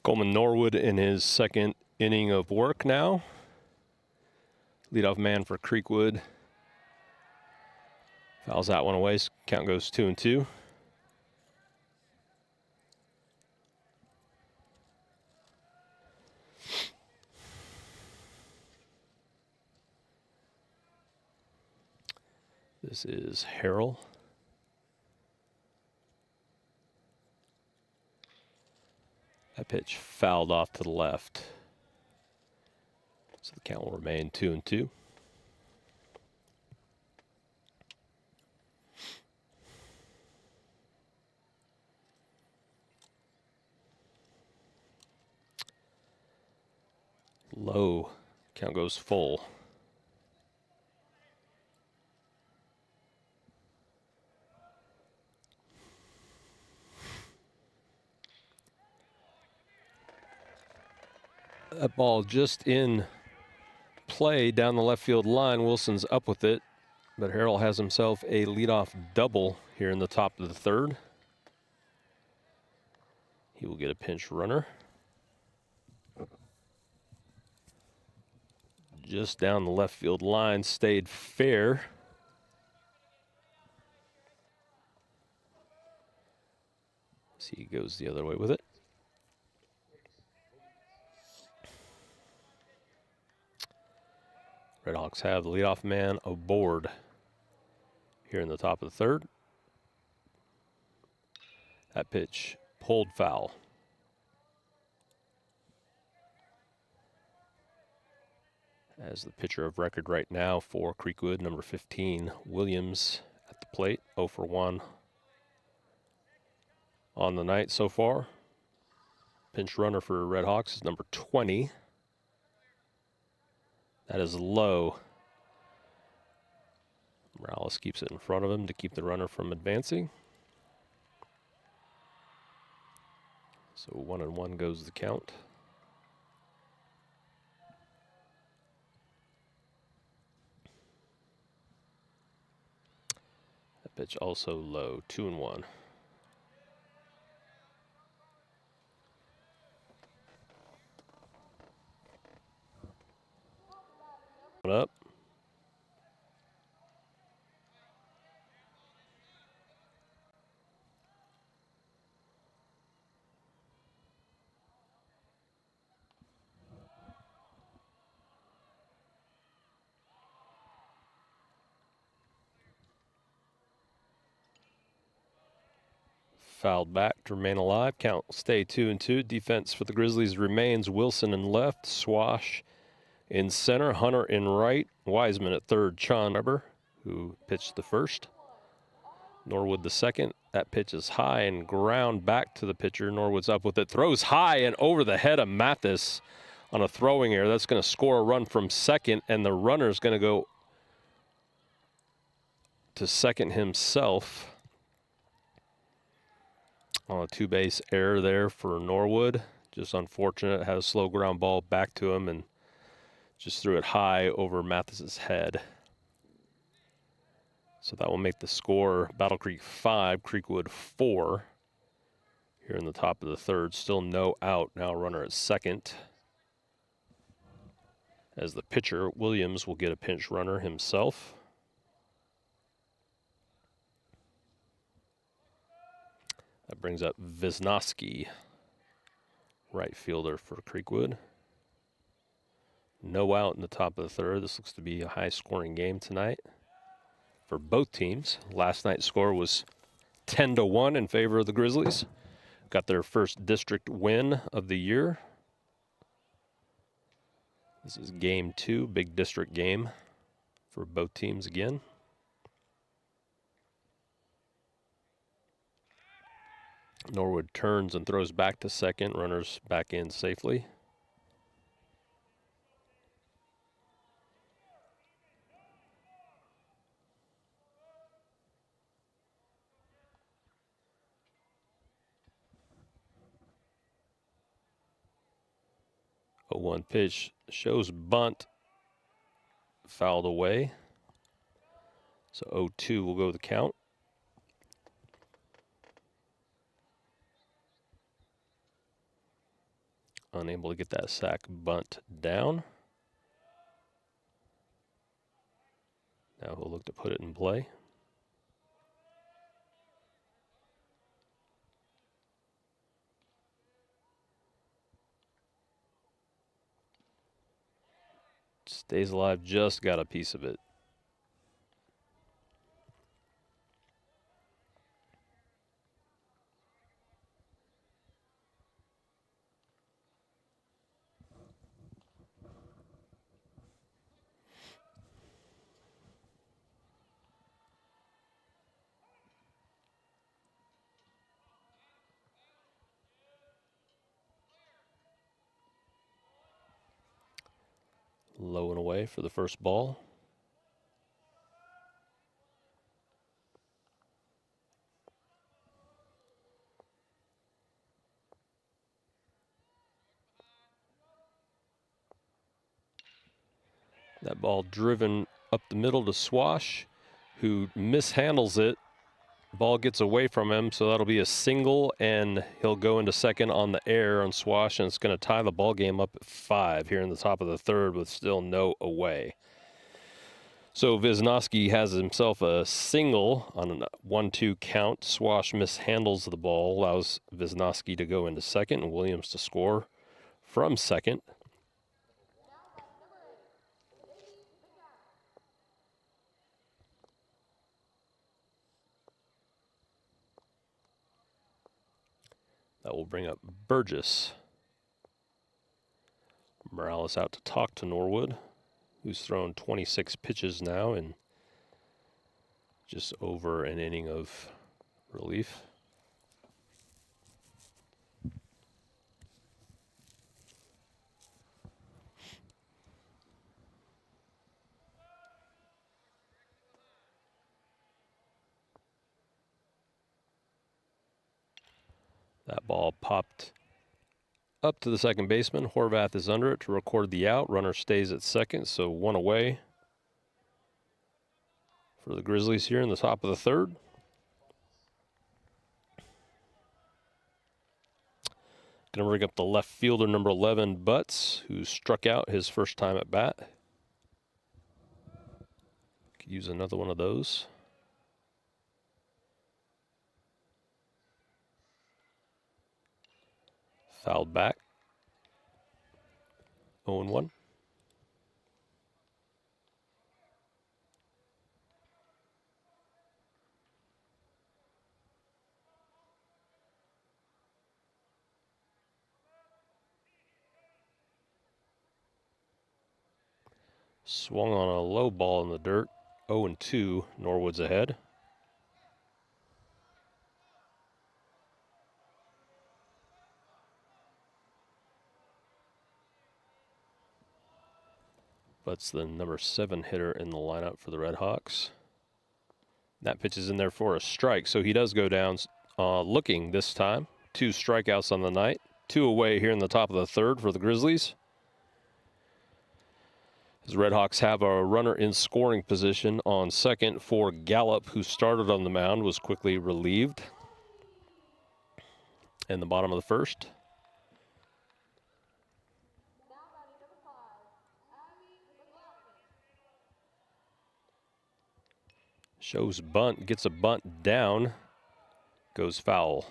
Coleman Norwood in his second inning of work now. Leadoff man for Creekwood. Fouls that one away. Count goes 2-2. This is Harrell. That pitch fouled off to the left. So the count will remain 2-2. Low. Count goes full. That ball just in play down the left field line. Wilson's up with it, but Harrell has himself a leadoff double here in the top of the third. He will get a pinch runner. Just down the left field line, stayed fair. See, he goes the other way with it. Redhawks have the leadoff man aboard here in the top of the third. That pitch pulled foul. As the pitcher of record right now for Creekwood, number 15, Williams at the plate, 0 for 1 on the night so far. Pinch runner for Red Hawks is number 20. That is low. Morales keeps it in front of him to keep the runner from advancing. So 1-1 goes the count. That pitch also low, 2-1. Up. Fouled back to remain alive. Count will stay 2-2. Defense for the Grizzlies remains Wilson in left, Swash in center, Hunter in right, Wiseman at third, Chon Weber, who pitched the first. Norwood the second. That pitch is high and ground back to the pitcher. Norwood's up with it. Throws high and over the head of Mathis on a throwing error. That's going to score a run from second, and the runner's going to go to second himself on a two-base error there for Norwood. Just unfortunate. Had a slow ground ball back to him and just threw it high over Mathis's head. So that will make the score Battle Creek 5, Creekwood 4. Here in the top of the third, still no out. Now runner at second. As the pitcher, Williams will get a pinch runner himself. That brings up Wisnowski, right fielder for Creekwood. No out in the top of the third. This looks to be a high-scoring game tonight for both teams. Last night's score was 10-1 in favor of the Grizzlies. Got their first district win of the year. This is game 2, big district game for both teams again. Norwood turns and throws back to second. Runners back in safely. A 1 pitch shows bunt, fouled away. So 0-2 will go the count. Unable to get that sack bunt down. Now he'll look to put it in play. Stays alive, just got a piece of it. Low and away for the first ball. That ball driven up the middle to Swash, who mishandles it. Ball gets away from him, so that'll be a single, and he'll go into second on the air on Swash, and it's going to tie the ball game up at 5 here in the top of the third with still no away. So Wisnowski has himself a single on a 1-2 count. Swash mishandles the ball, allows Wisnowski to go into second and Williams to score from second. That will bring up Burgess. Morales out to talk to Norwood, who's thrown 26 pitches now in just over an inning of relief. That ball popped up to the second baseman. Horvath is under it to record the out. Runner stays at second, so one away for the Grizzlies here in the top of the third. Going to bring up the left fielder, number 11, Butts, who struck out his first time at bat. Could use another one of those. Fouled back. 0-1. Swung on a low ball in the dirt. 0-2. Norwood's ahead. Butts the number 7 hitter in the lineup for the Red Hawks. That pitch is in there for a strike, so he does go down looking this time. 2 strikeouts on the night. 2 away here in the top of the third for the Grizzlies. As Red Hawks have a runner in scoring position on second for Gallup, who started on the mound, was quickly relieved in the bottom of the first. Shows bunt, gets a bunt down, goes foul.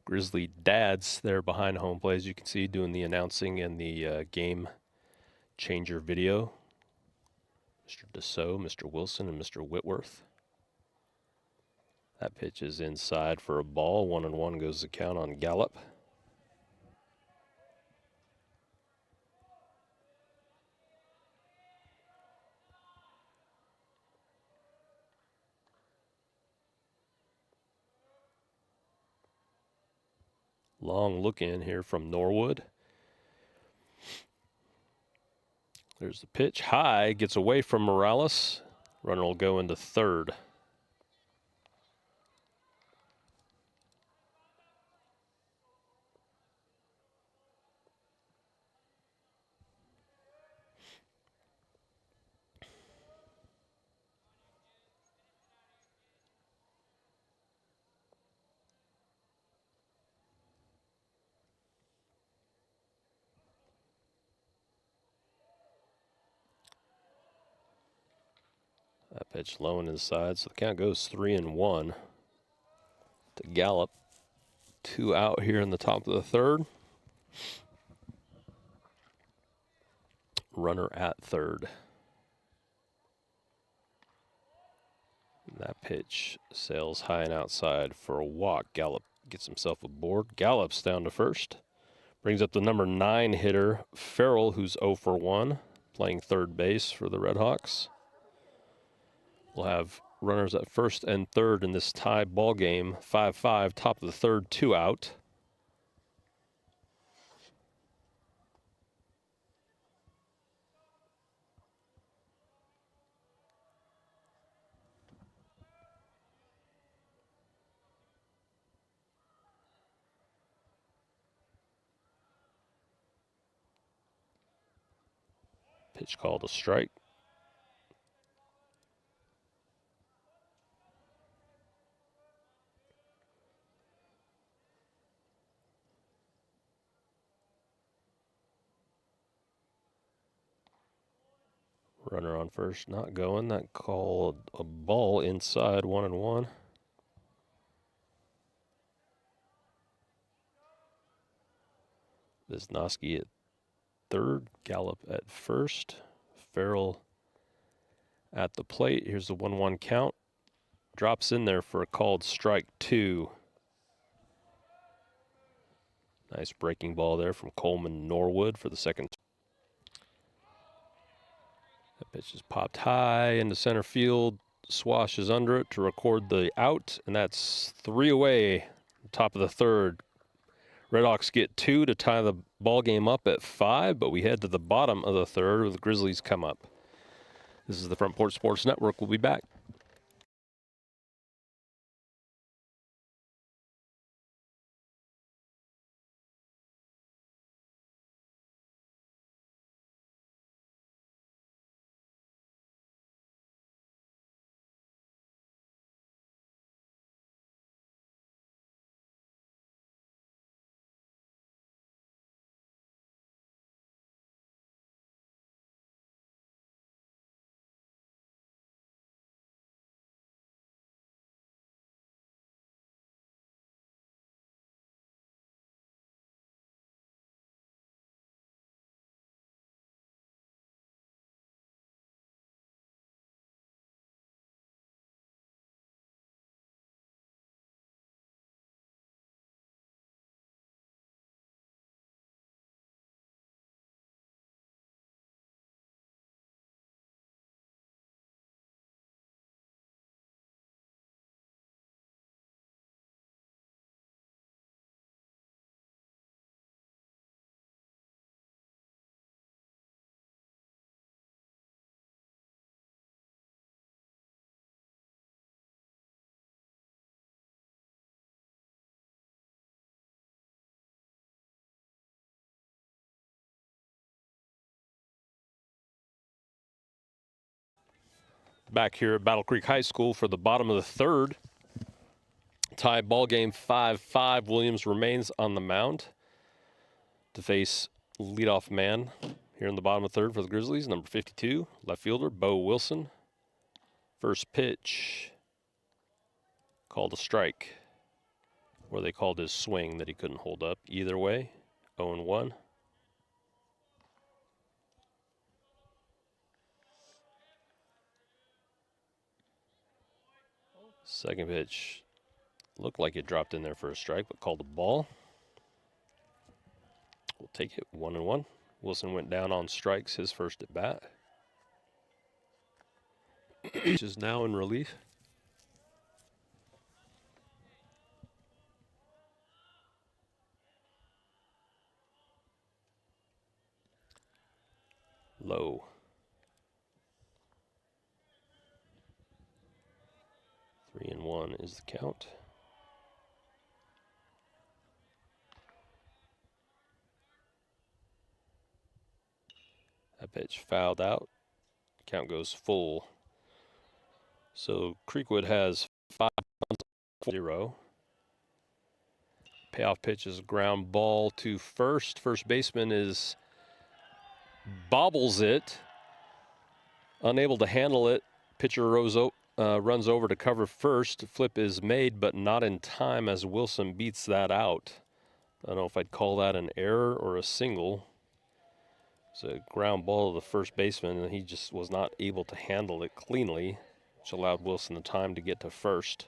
Grizzly dads there behind home plate, as you can see, doing the announcing and the game changer video. Mr. Dussault, Mr. Wilson, and Mr. Whitworth. That pitch is inside for a ball. 1-1 goes the count on Gallup. Long look in here from Norwood. There's the pitch. High, gets away from Morales. Runner will go into third. That pitch low and inside, so the count goes 3-1 to Gallup. 2 out here in the top of the third. Runner at third. That pitch sails high and outside for a walk. Gallup gets himself aboard. Gallup's down to first. Brings up the number 9 hitter, Farrell, who's 0 for 1, playing third base for the Red Hawks. We'll have runners at first and third in this tie ball game. 5-5, top of the third, 2 out. Pitch called a strike. Runner on first, not going. That called a ball inside, 1-1. Wisnowski at third, Gallup at first. Farrell at the plate. Here's the 1-1 count. Drops in there for a called strike 2. Nice breaking ball there from Coleman Norwood for the second. That pitch is popped high into center field. swashes under it to record the out, and that's 3 away, top of the third. Redhawks get 2 to tie the ball game up at 5, but we head to the bottom of the third where the Grizzlies come up. This is the Front Porch Sports Network. We'll be back. Back here at Battle Creek High School for the bottom of the third. Tie ball game 5-5. Williams remains on the mound to face leadoff man here in the bottom of the third for the Grizzlies, number 52, left fielder Bo Wilson. First pitch called a strike, or they called his swing that he couldn't hold up. Either way, 0-1. Second pitch looked like it dropped in there for a strike, but called a ball. We'll take it 1-1. Wilson went down on strikes his first at bat. Which is now in relief. Low. 3-1 is the count. That pitch fouled out. Count goes full. So Creekwood has 5 0. Payoff pitch is a ground ball to first. First baseman bobbles it, unable to handle it. Pitcher runs over to cover first. Flip is made, but not in time as Wilson beats that out. I don't know if I'd call that an error or a single. It's a ground ball to the first baseman, and he just was not able to handle it cleanly, which allowed Wilson the time to get to first.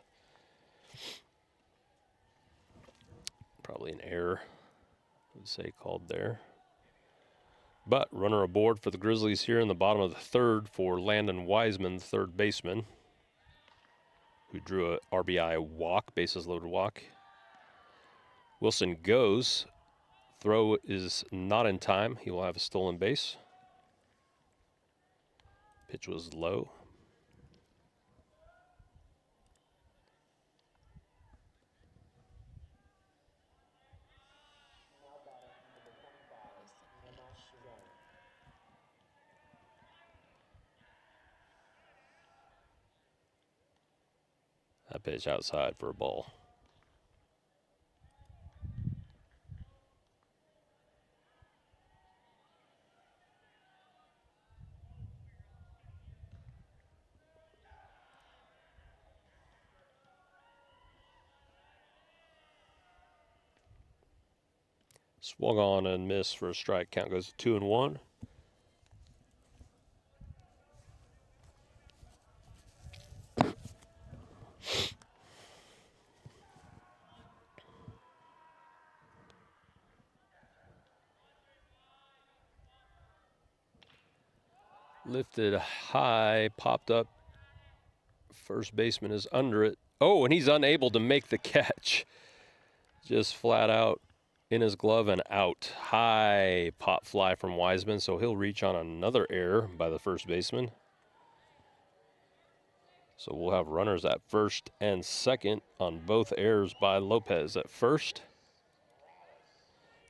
Probably an error, I would say, called there. But runner aboard for the Grizzlies here in the bottom of the third for Landon Wiseman, third baseman, who drew a RBI walk, bases loaded walk. Wilson goes. Throw is not in time. He will have a stolen base. Pitch was low. That pitch outside for a ball. Swung on and missed for a strike. Count goes to 2-1. Lifted high, popped up First baseman is under it. Oh, and he's unable to make the catch. Just flat out in his glove and out. High pop fly from Wiseman, so he'll reach on another error by the first baseman. So we'll have runners at first and second on both errors by Lopez at first.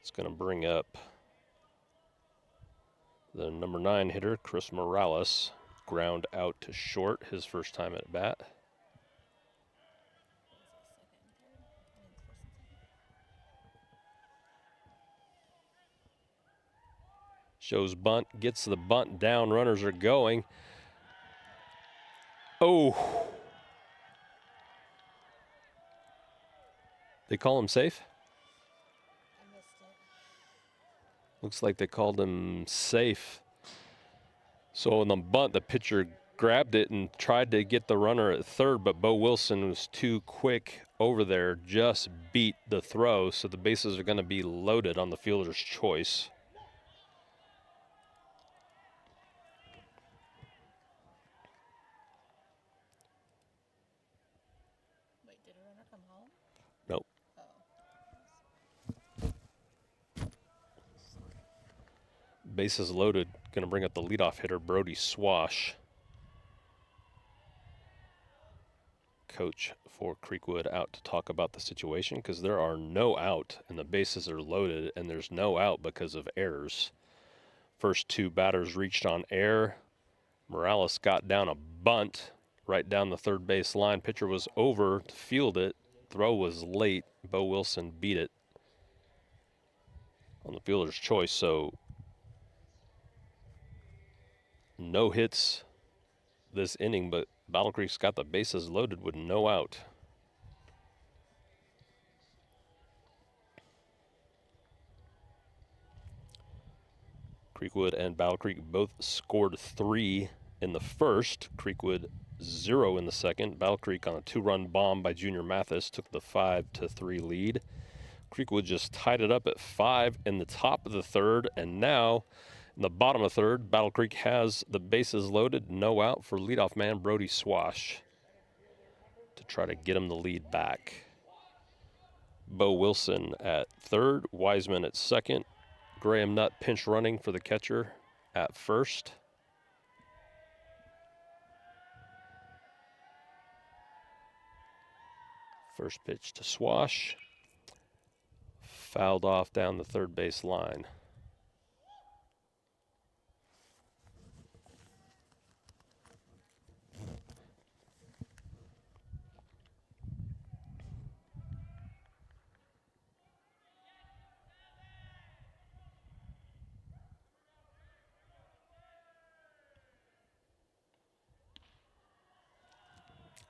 It's going to bring up the number 9 hitter, Chris Morales. Ground out to short, his first time at bat. Shows bunt, gets the bunt down, runners are going. Oh. They call him safe? I missed it. Looks like they called him safe. So on the bunt, the pitcher grabbed it and tried to get the runner at third, but Bo Wilson was too quick over there, just beat the throw, so the bases are going to be loaded on the fielder's choice. Wait, did a runner come home? Nope. Oh. Bases loaded, going to bring up the leadoff hitter, Brody Swash. Coach for Creekwood out to talk about the situation because there are no out and the bases are loaded and there's no out because of errors. First 2 batters reached on air. Morales got down a bunt right down the third base line. Pitcher was over to field it. Throw was late. Bo Wilson beat it on the fielder's choice. So no hits this inning, but Battle Creek's got the bases loaded with no out. Creekwood and Battle Creek both scored 3 in the first. Creekwood 0 in the second. Battle Creek on a 2-run bomb by Junior Mathis took the 5-3 lead. Creekwood just tied it up at 5 in the top of the third, and now in the bottom of the third, Battle Creek has the bases loaded, no out for leadoff man Brody Swash to try to get him the lead back. Bo Wilson at third, Wiseman at second, Graham Nutt pinch running for the catcher at first. First pitch to Swash. Fouled off down the third base line.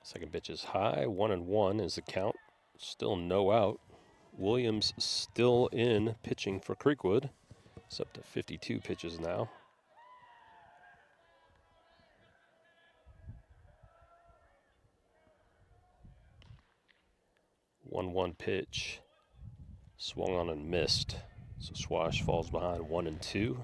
Second pitch is high, 1-1 is the count. Still no out. Williams still in pitching for Creekwood. It's up to 52 pitches now. One pitch. Swung on and missed. So Swash falls behind 1-2.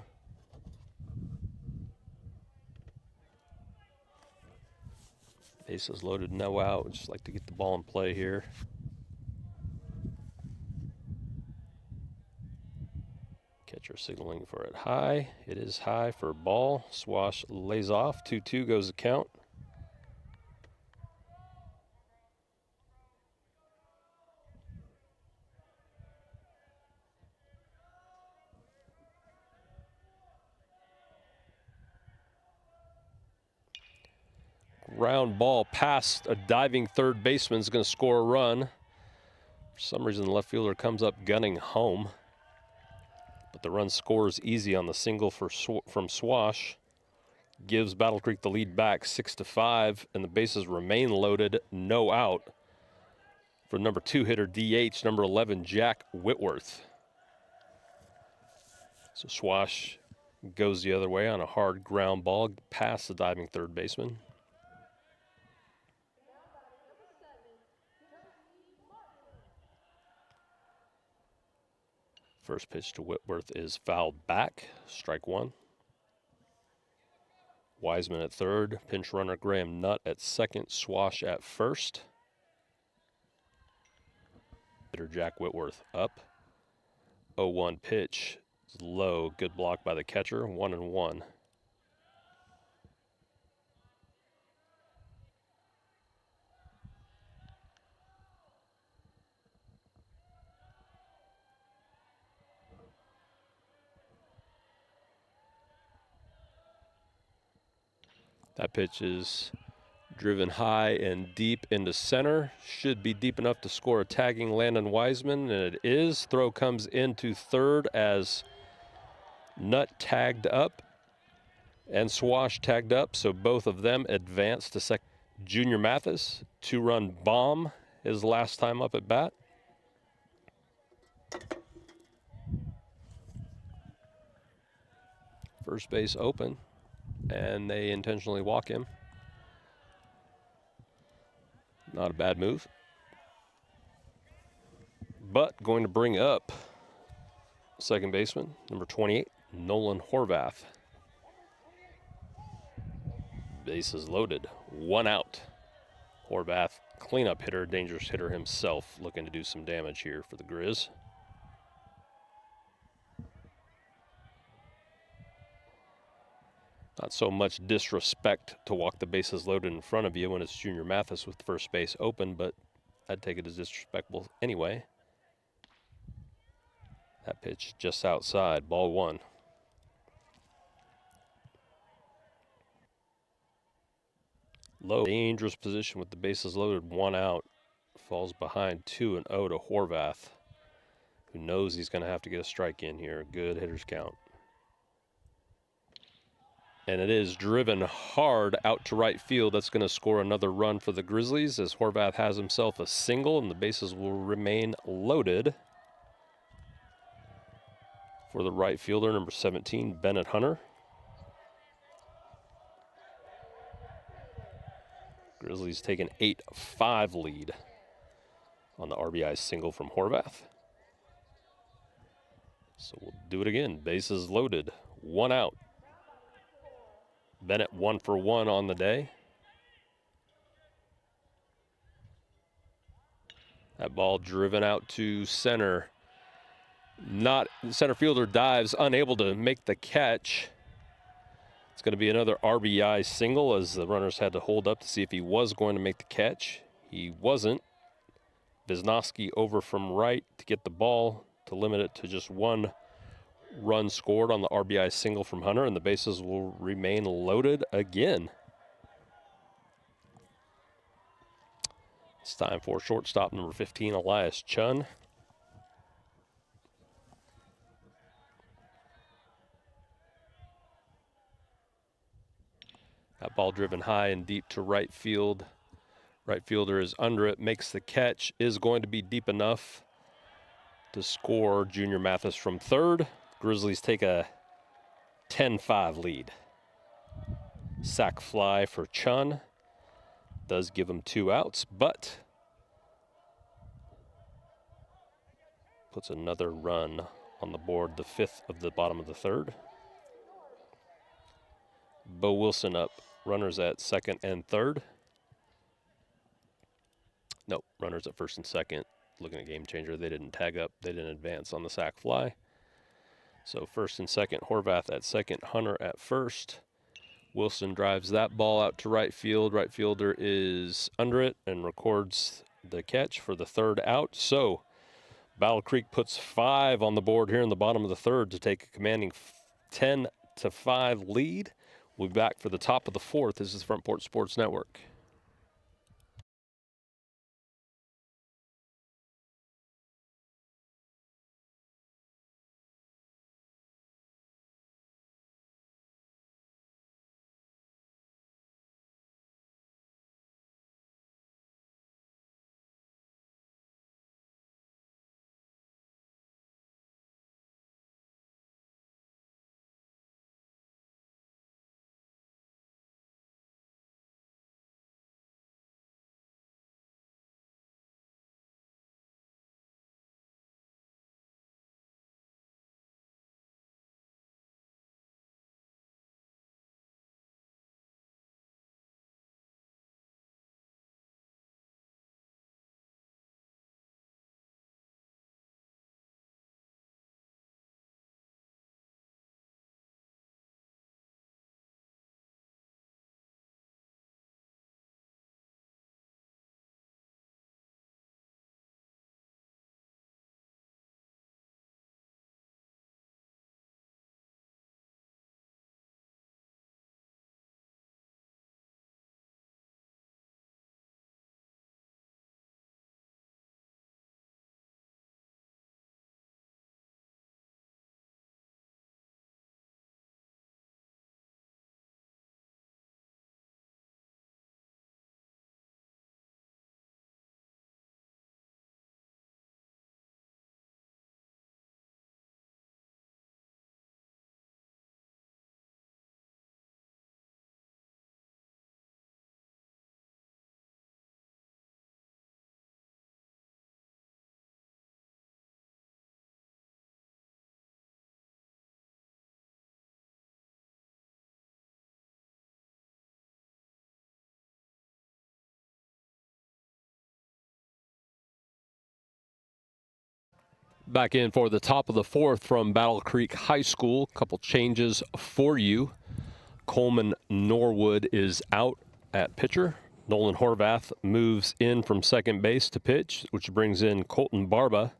Bases loaded, no out. Just like to get the ball in play here. Catcher signaling for it high. It is high for a ball. Swash lays off. 2-2 goes the count. Ground ball past a diving third baseman is going to score a run. For some reason, the left fielder comes up gunning home. But the run scores easy on the single from Swash. Gives Battle Creek the lead back 6-5, and the bases remain loaded, no out for number 2 hitter DH, number 11, Jack Whitworth. So Swash goes the other way on a hard ground ball past the diving third baseman. First pitch to Whitworth is fouled back, strike 1. Wiseman at third. Pinch runner Graham Nutt at second. Swash at first. Hitter Jack Whitworth up. 0-1 pitch. Low. Good block by the catcher. 1-1. That pitch is driven high and deep into center. Should be deep enough to score a tagging Landon Wiseman, and it is. Throw comes into third as Nutt tagged up and Swash tagged up, so both of them advance to second. Junior Mathis, 2-run bomb his last time up at bat. First base open, and they intentionally walk him. Not a bad move. But going to bring up second baseman, number 28, Nolan Horvath. Bases loaded, 1 out. Horvath, cleanup hitter, dangerous hitter himself, looking to do some damage here for the Grizz. Not so much disrespect to walk the bases loaded in front of you when it's Junior Mathis with first base open, but I'd take it as disrespectful anyway. That pitch just outside, ball 1. Low, dangerous position with the bases loaded, 1 out. Falls behind 2-0 to Horvath, who knows he's going to have to get a strike in here. Good hitter's count. And it is driven hard out to right field. That's going to score another run for the Grizzlies as Horvath has himself a single, and the bases will remain loaded for the right fielder, number 17, Bennett Hunter. Grizzlies take an 8-5 lead on the RBI single from Horvath. So we'll do it again. Bases loaded, 1 out. Bennett 1 for 1 on the day. That ball driven out to center. Center fielder dives, unable to make the catch. It's going to be another RBI single as the runners had to hold up to see if he was going to make the catch. He wasn't. Wisnowski over from right to get the ball to limit it to just 1 run scored on the RBI single from Hunter, and the bases will remain loaded again. It's time for shortstop number 15, Elias Chun. That ball driven high and deep to right field. Right fielder is under it, makes the catch, is going to be deep enough to score Junior Mathis from third. Grizzlies take a 10-5 lead. Sac fly for Chun. Does give him 2 outs, but puts another run on the board, the 5th of the bottom of the 3rd. Bo Wilson up. Runners at second and third. Nope, runners at first and second. Looking at game changer, they didn't tag up. They didn't advance on the sac fly. So first and second, Horvath at second, Hunter at first. Wilson drives that ball out to right field. Right fielder is under it and records the catch for the 3rd out. So Battle Creek puts 5 on the board here in the bottom of the 3rd to take a commanding 10-5 lead. We'll be back for the top of the 4th. This is Front Porch Sports Network. Back in for the top of the fourth from Battle Creek High School. Couple changes for you. Coleman Norwood is out at pitcher. Nolan Horvath moves in from second base to pitch, which brings in Colton Barba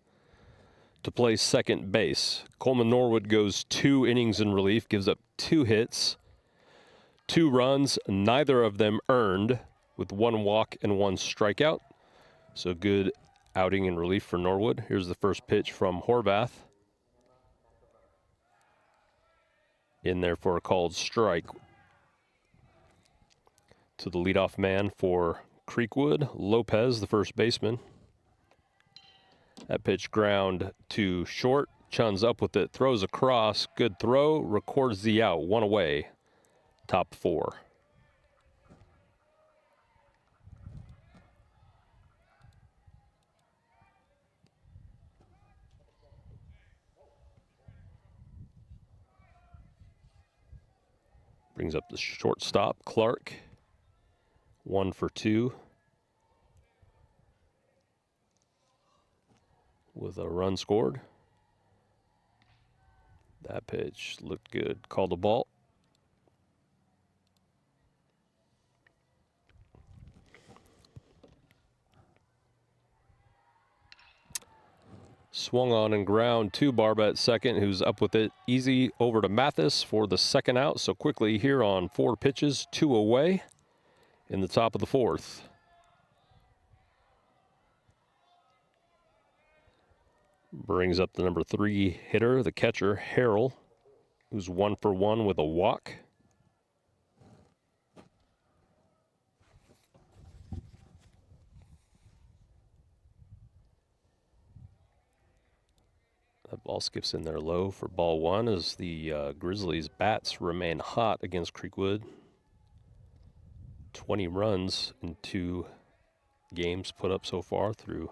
to play second base. Coleman Norwood goes 2 innings in relief, gives up 2 hits, 2 runs, neither of them earned, with 1 walk and 1 strikeout. So good outing in relief for Norwood. Here's the first pitch from Horvath. In there for a called strike. To the leadoff man for Creekwood, Lopez, the first baseman. That pitch ground to short. Chun's up with it, throws across. Good throw, records the out. 1 away. Top 4. Brings up the shortstop, Clark. 1 for 2. With a run scored. That pitch looked good. Called a ball. Swung on and ground to Barba at second, who's up with it easy over to Mathis for the second out. So quickly here on 4 pitches, 2 away in the top of the fourth. Brings up the number 3 hitter, the catcher, Harrell, who's 1 for 1 with a walk. That ball skips in there low for ball 1 as the Grizzlies' bats remain hot against Creekwood. 20 runs in 2 games put up so far through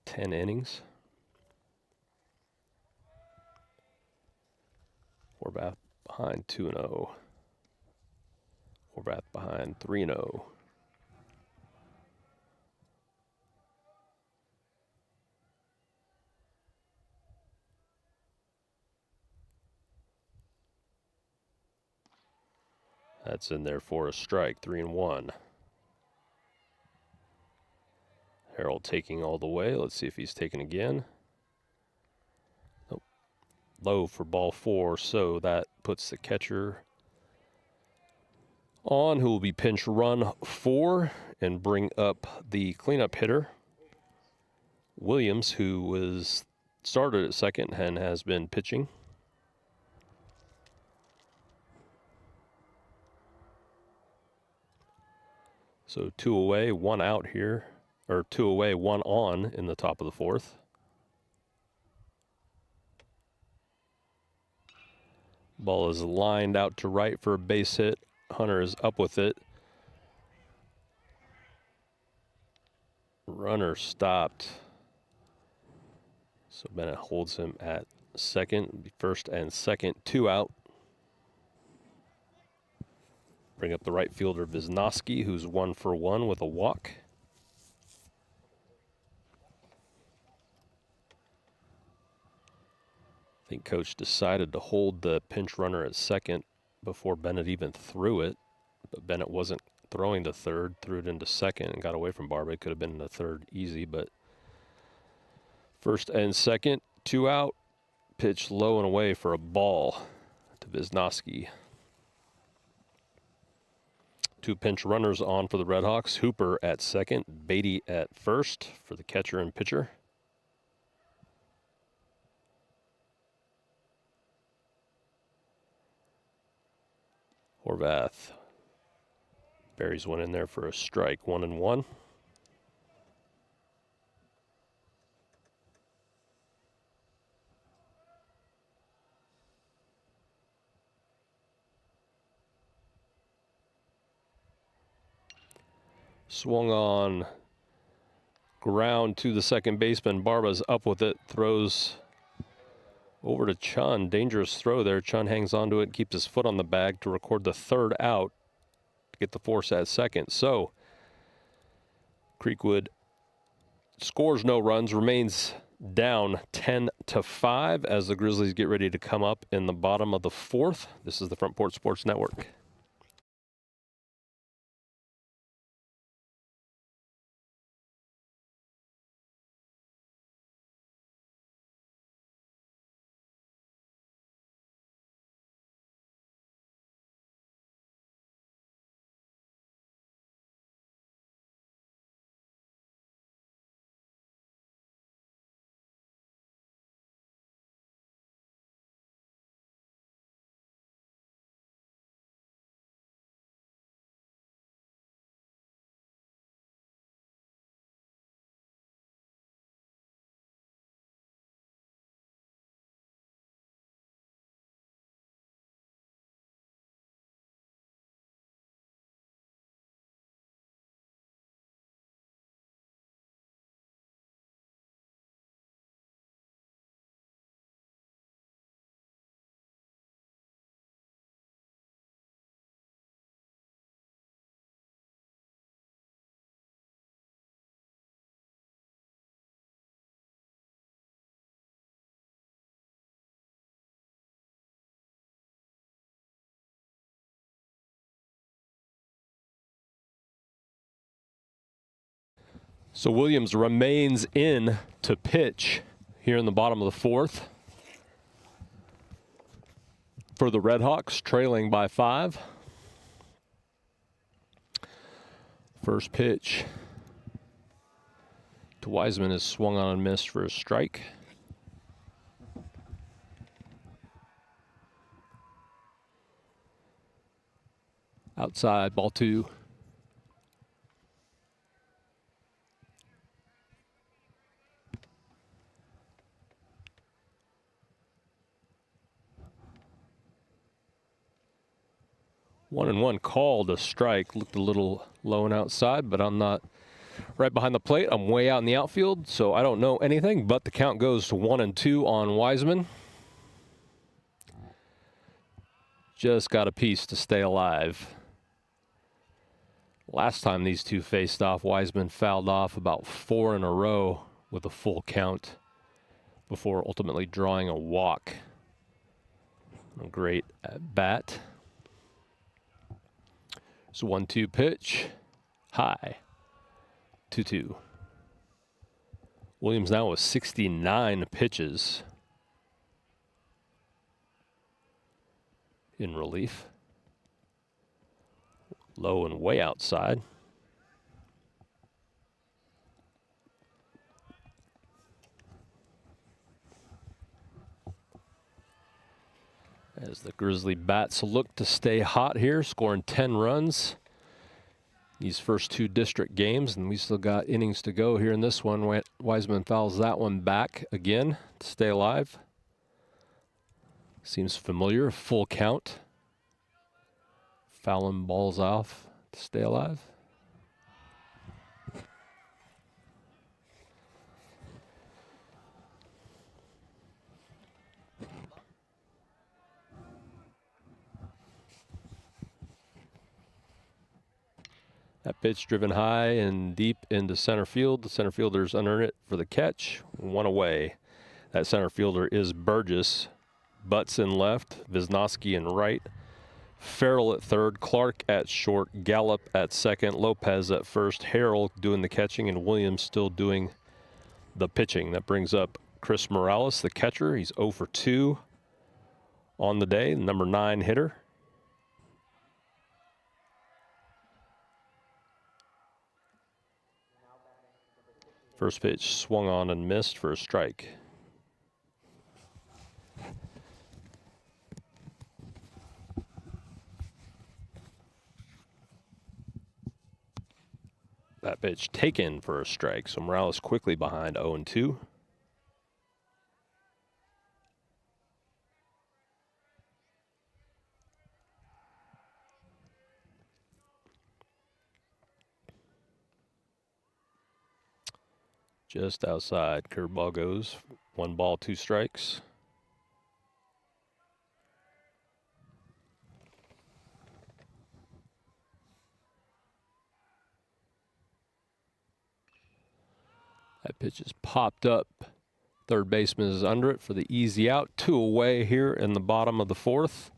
10 innings. Horvath behind 2-0. Horvath behind 3-0. That's in there for a strike, 3-1. Harold taking all the way. Let's see if he's taken again. Nope. Low for ball 4, so that puts the catcher on, who will be pinch run 4 and bring up the cleanup hitter, Williams, who was started at second and has been pitching. So 2 away, 1 out here, or 2 away, 1 on in the top of the fourth. Ball is lined out to right for a base hit. Hunter is up with it. Runner stopped. So Bennett holds him at second. First and second, 2 out. Bring up the right fielder, Wisnowski, who's 1 for 1 with a walk. I think coach decided to hold the pinch runner at second before Bennett even threw it. But Bennett wasn't throwing to third, threw it into second and got away from Barba. It could have been the third easy, but first and second, 2 out. Pitch low and away for a ball to Wisnowski. 2 pinch runners on for the Redhawks. Hooper at second, Beatty at first for the catcher and pitcher. Horvath buries one in there for a strike, 1-1. Swung on, ground to the second baseman. Barba's up with it, throws over to Chun. Dangerous throw there. Chun hangs onto it, keeps his foot on the bag to record the 3rd out to get the force at second. So Creekwood scores no runs, remains down 10-5 as the Grizzlies get ready to come up in the bottom of the fourth. This is the Front Porch Sports Network. So Williams remains in to pitch here in the bottom of the fourth for the Redhawks, trailing by 5. First pitch to Wiseman is swung on and missed for a strike. Outside, ball 2. One and one called a strike. Looked a little low and outside, but I'm not right behind the plate. I'm way out in the outfield, so I don't know anything, but the count goes to 1-2 on Wiseman. Just got a piece to stay alive. Last time these two faced off, Wiseman fouled off about 4 in a row with a full count before ultimately drawing a walk. A great at bat. So 1-2 pitch, high, 2-2. Williams now with 69 pitches in relief. Low and way outside. As the Grizzly bats look to stay hot here, scoring 10 runs these first 2 district games, and we still got innings to go here in this one. Wiseman fouls that one back again to stay alive. Seems familiar, full count. Fouling balls off to stay alive. That pitch driven high and deep into center field. The center fielder's under it for the catch. 1 away. That center fielder is Burgess. Butts in left, Wisnowski in right. Farrell at third, Clark at short, Gallup at second, Lopez at first, Harrell doing the catching, and Williams still doing the pitching. That brings up Chris Morales, the catcher. He's 0 for 2 on the day, number 9 hitter. First pitch swung on and missed for a strike. That pitch taken for a strike, so Morales quickly behind 0-2. Just outside, curveball goes. 1 ball, 2 strikes. That pitch is popped up. Third baseman is under it for the easy out. 2 away here in the bottom of the 4th.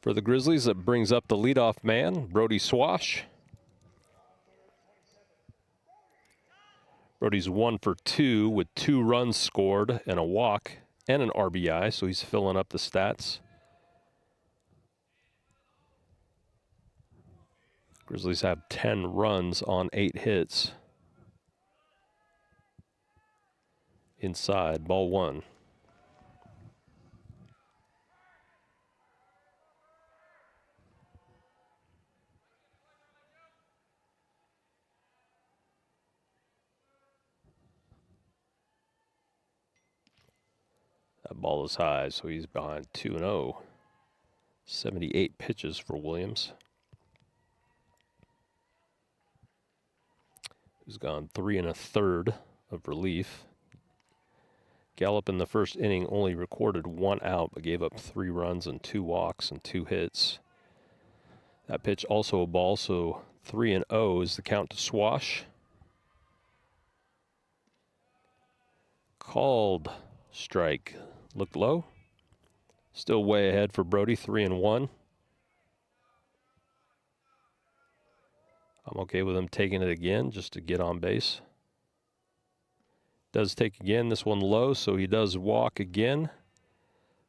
For the Grizzlies, that brings up the leadoff man, Brody Swash. Brody's 1 for 2 with 2 runs scored and a walk and an RBI, so he's filling up the stats. Grizzlies have 10 runs on 8 hits. Inside, ball 1. That ball is high, so he's behind 2-0. 78 pitches for Williams, who's gone 3 1/3 of relief. Gallup in the first inning only recorded 1 out, but gave up 3 runs and 2 walks and 2 hits. That pitch also a ball, so 3-0 is the count to Swash. Called strike. Looked low. Still way ahead for Brody, 3-1. I'm okay with him taking it again just to get on base. Does take again, this one low, so he does walk again.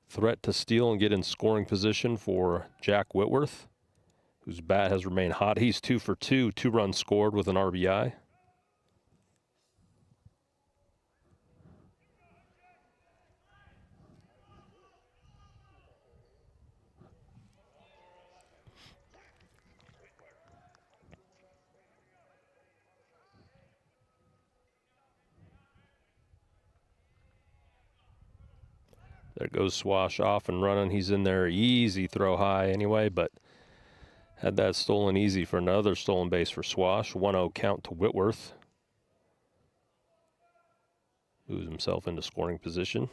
Threat to steal and get in scoring position for Jack Whitworth, whose bat has remained hot. He's 2 for 2, 2 runs scored with an RBI. There goes Swash off and running. He's in there, easy throw high anyway, but had that stolen easy for another stolen base for Swash. 1-0 count to Whitworth. Moves himself into scoring position.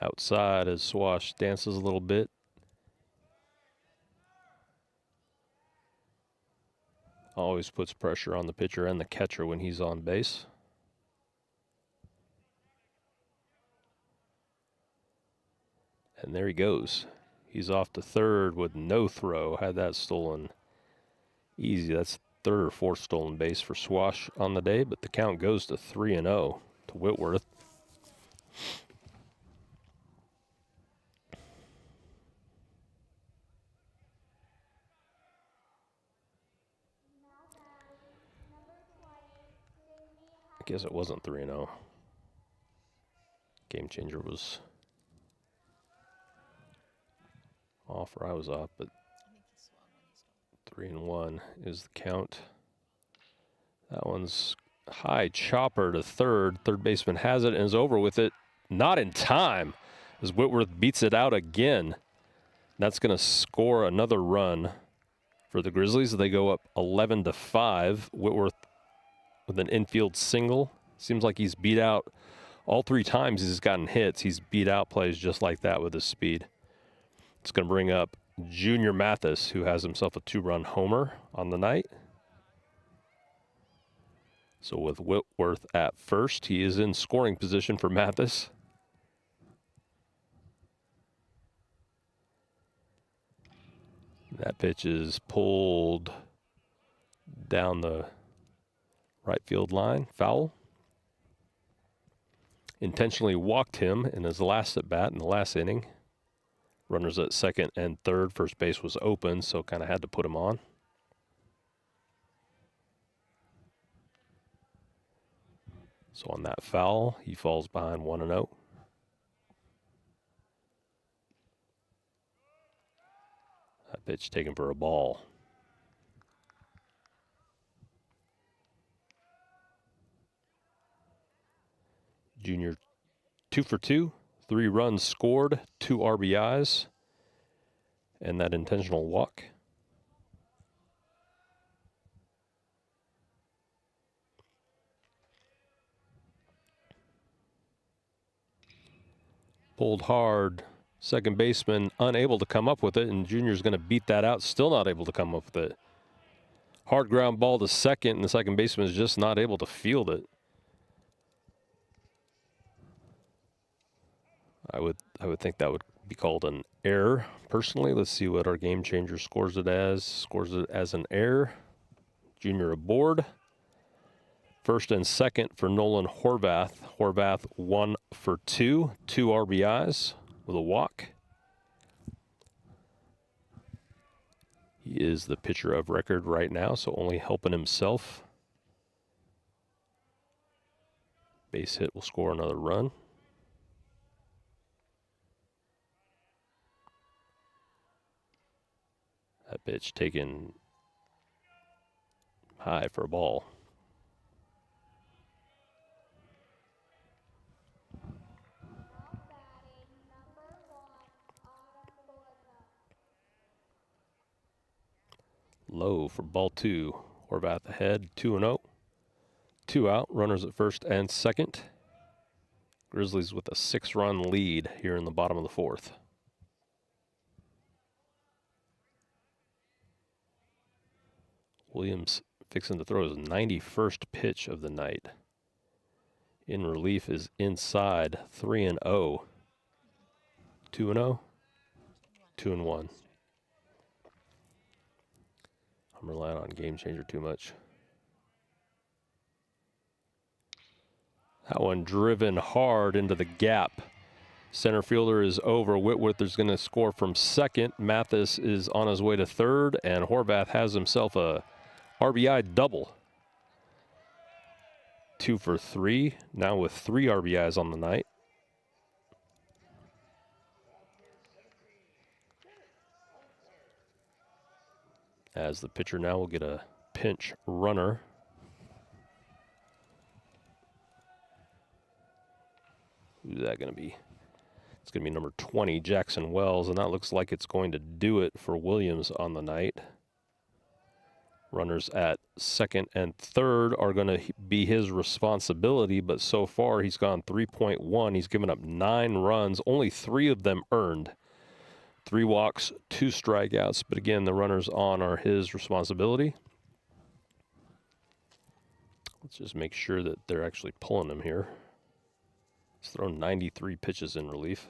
Outside as Swash dances a little bit. Always puts pressure on the pitcher and the catcher when he's on base. And there he goes. He's off to third with no throw. Had that stolen easy. That's 3rd or 4th stolen base for Swash on the day, but the count goes to 3-0 to Whitworth. I guess it wasn't 3-0. Game changer was off, or I was off, but 3-1 is the count. That one's high chopper to third. Third baseman has it and is over with it. Not in time as Whitworth beats it out again. That's going to score another run for the Grizzlies. They go up 11-5. Whitworth with an infield single. Seems like he's beat out all 3 times he's gotten hits. He's beat out plays just like that with his speed. It's going to bring up Junior Mathis, who has himself a 2-run homer on the night. So with Whitworth at first, he is in scoring position for Mathis. That pitch is pulled down the right field line, foul. Intentionally walked him in his last at bat in the last inning. Runners at second and third. First base was open, so kind of had to put him on. So on that foul, he falls behind 1-0. That pitch taken for a ball. Junior 2 for 2, 3 runs scored, 2 RBIs, and that intentional walk. Pulled hard, Second baseman unable to come up with it, and Junior's going to beat that out. Still not able to come up with it. Hard ground ball to second, and the second baseman is just not able to field it. I would think that would be called an error. Personally, let's see what our game changer scores it as. Scores it as an error. Junior aboard. First and second for Nolan Horvath. Horvath 1 for 2, 2 RBIs with a walk. He is the pitcher of record right now, so only helping himself. Base hit will score another run. That pitch taken high for a ball. Low for ball 2. Horvath ahead, 2-0. 2 out, runners at first and second. Grizzlies with a 6-run lead here in the bottom of the 4th. Williams fixing to throw his 91st pitch of the night. In relief is inside, 3-0. 2-0? 2-1. I'm relying on game changer too much. That one driven hard into the gap. Center fielder is over. Whitworth is going to score from second. Mathis is on his way to third, and Horvath has himself a RBI double. 2 for 3, now with 3 RBIs on the night. As the pitcher now will get a pinch runner. Who's that going to be? It's going to be number 20, Jackson Wells, and that looks like it's going to do it for Williams on the night. Runners at second and third are going to be his responsibility, but so far he's gone 3.1. He's given up 9 runs, only 3 of them earned. 3 walks, 2 strikeouts, but again, the runners on are his responsibility. Let's just make sure that they're actually pulling him here. He's thrown 93 pitches in relief.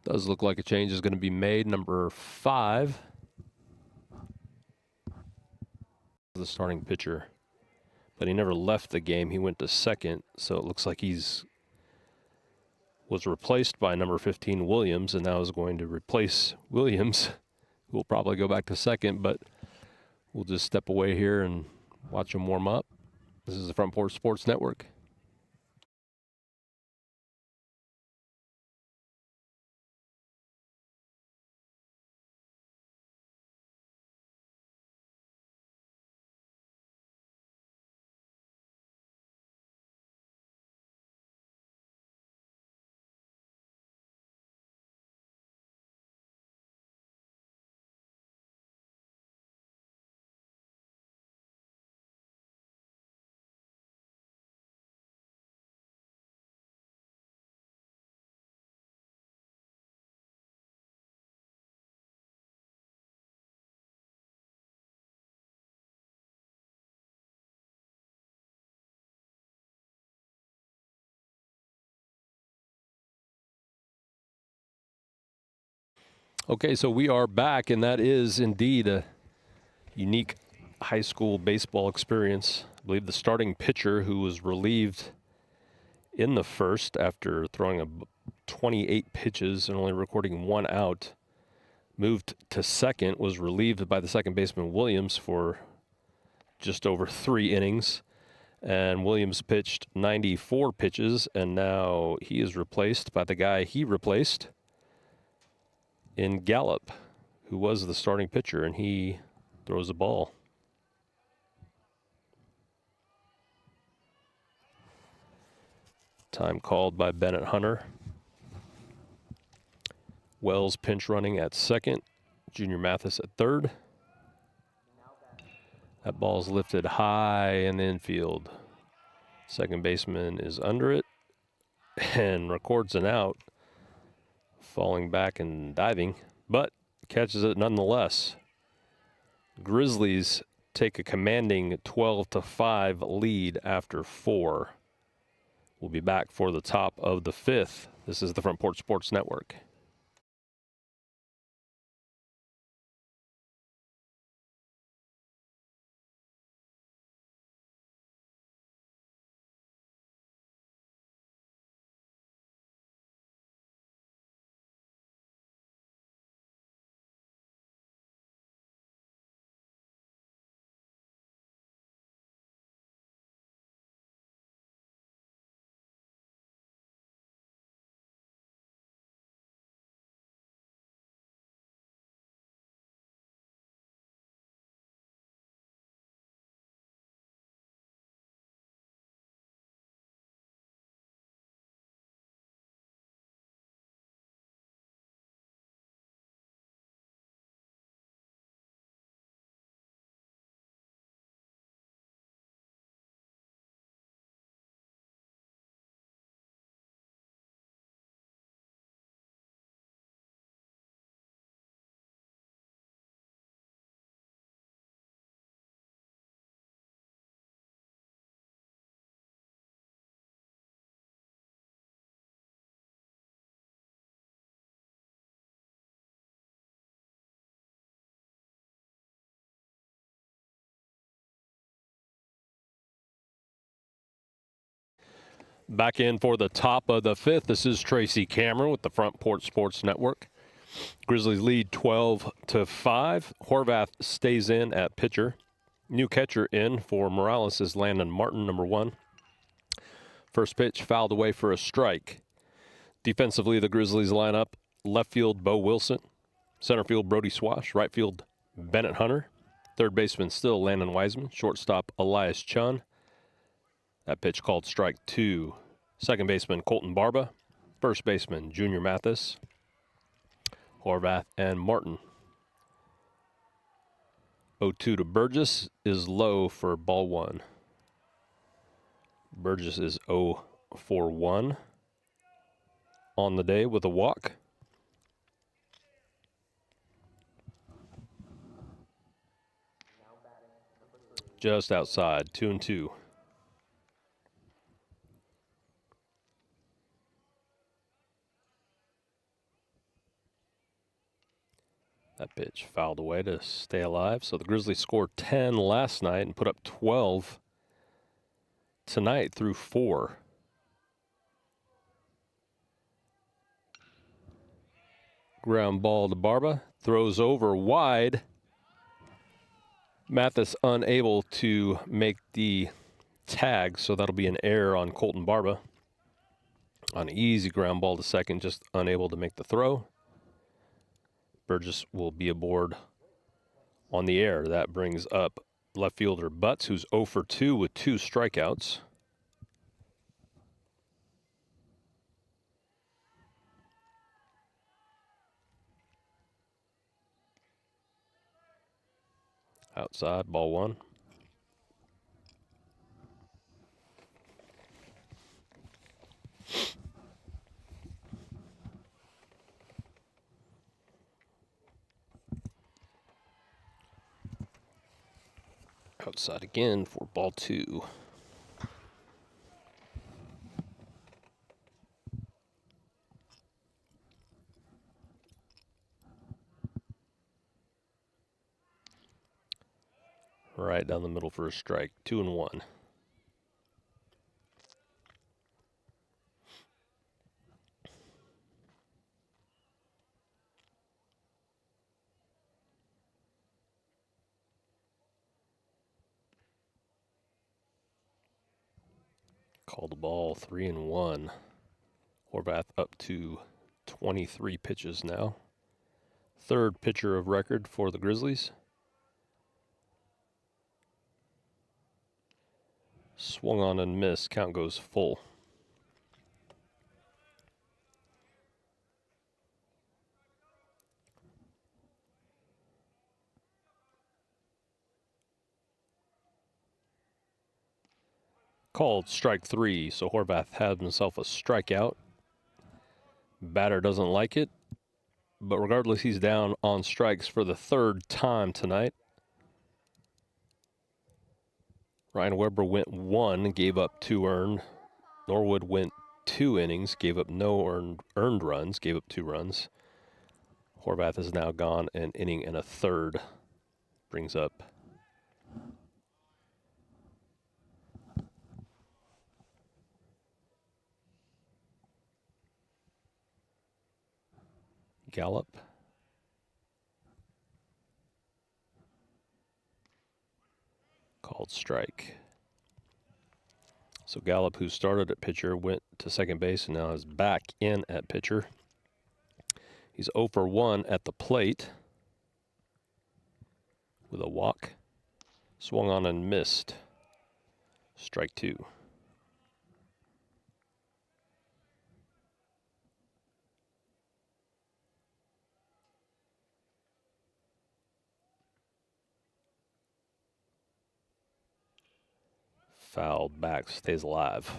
Does look like a change is going to be made. Number 5, the starting pitcher, but he never left the game. He went to second, so it looks like was replaced by number 15, Williams, and now is going to replace Williams, who will probably go back to second, but we'll just step away here and watch him warm up. This is the Front Porch Sports Network. Okay, so we are back, and that is indeed a unique high school baseball experience. I believe the starting pitcher, who was relieved in the first after throwing 28 pitches and only recording 1 out, moved to second, was relieved by the second baseman Williams for just over 3 innings. And Williams pitched 94 pitches, and now he is replaced by the guy he replaced in Gallup, who was the starting pitcher, and he throws the ball. Time called by Bennett Hunter. Wells pinch running at second. Junior Mathis at third. That ball's lifted high in the infield. Second baseman is under it and records an out, falling back and diving, but catches it nonetheless. Grizzlies take a commanding 12-5 lead after 4. We'll be back for the top of the 5th. This is the Front Porch Sports Network. Back in for the top of the 5th. This is Tracy Cameron with the Front Porch Sports Network. Grizzlies lead 12-5. Horvath stays in at pitcher. New catcher in for Morales is Landon Martin, number 1. First pitch fouled away for a strike. Defensively, the Grizzlies line up left field Bo Wilson, center field Brody Swash, right field Bennett Hunter, third baseman still Landon Wiseman, shortstop Elias Chun. That pitch called strike 2. Second baseman Colton Barba, first baseman Junior Mathis, Horvath, and Martin. 0-2 to Burgess is low for ball 1. Burgess is 0 for 1 on the day with a walk. Just outside, 2-2. That pitch fouled away to stay alive. So the Grizzlies scored 10 last night and put up 12 tonight through 4. Ground ball to Barba. Throws over wide. Mathis unable to make the tag, so that'll be an error on Colton Barba. On easy ground ball to second, just unable to make the throw. Burgess will be aboard on the air. That brings up left fielder Butts, who's 0 for 2 with 2 strikeouts. Outside, ball 1. Outside again for ball 2. Right down the middle for a strike. 2-1. Called the ball 3-1. Horvath up to 23 pitches now. Third pitcher of record for the Grizzlies. Swung on and missed. Count goes full. Called strike 3, so Horvath has himself a strikeout. Batter doesn't like it, but regardless, he's down on strikes for the third time tonight. Ryan Weber went 1, gave up 2 earned. Norwood went 2 innings, gave up no earned runs, gave up 2 runs. Horvath has now gone an inning and a third. Brings up Gallup. Called strike. So Gallup, who started at pitcher, went to second base and now is back in at pitcher. He's 0 for 1 at the plate with a walk. Swung on and missed. Strike 2. Fouled back, stays alive.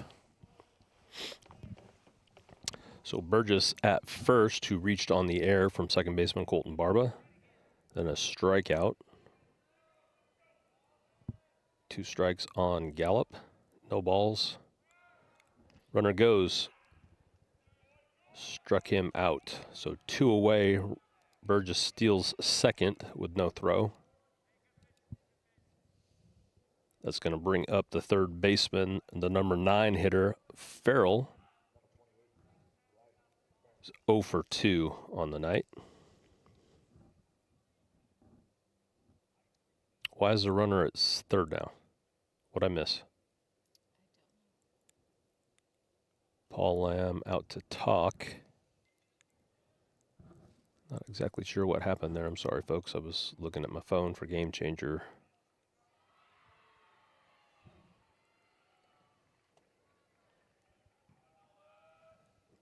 So Burgess at first, who reached on the air from second baseman Colton Barba. Then a strikeout. 2 strikes on Gallup. No balls. Runner goes. Struck him out. So 2 away. Burgess steals second with no throw. That's going to bring up the third baseman, the number 9 hitter, Farrell. He's 0 for 2 on the night. Why is the runner at third now? What'd I miss? Paul Lamb out to talk. Not exactly sure what happened there. I'm sorry, folks. I was looking at my phone for Game Changer.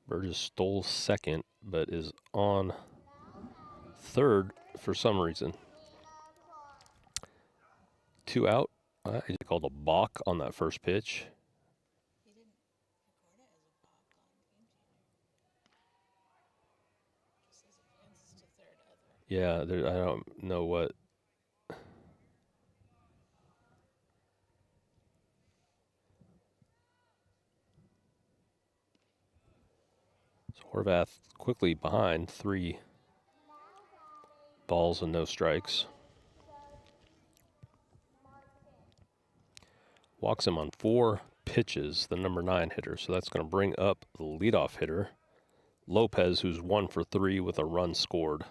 Burgess stole second, but is on third for some reason. 2 out. He called a balk on that first pitch. He didn't record it as a balk on Game Changer. Just says advances to third other. Yeah, I don't know what. So Horvath quickly behind, 3 balls and no strikes. Walks him on 4 pitches, the number 9 hitter. So that's going to bring up the leadoff hitter, Lopez, who's 1 for 3 with a run scored.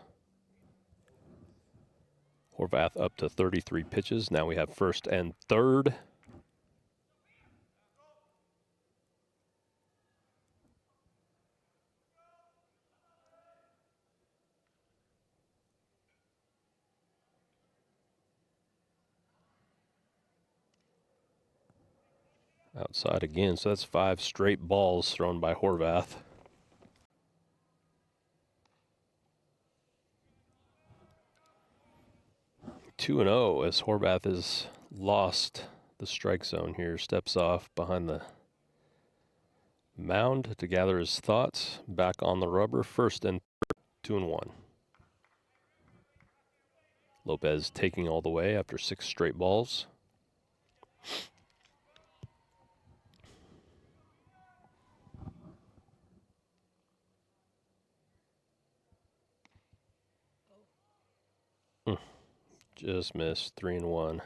Horvath up to 33 pitches. Now we have first and third. Outside again, so that's 5 straight balls thrown by Horvath. Two and 0 as Horvath has lost the strike zone here. Steps off behind the mound to gather his thoughts. Back on the rubber, first and third, 2 and 1. Lopez taking all the way after 6 straight balls. Just missed, 3 and 1.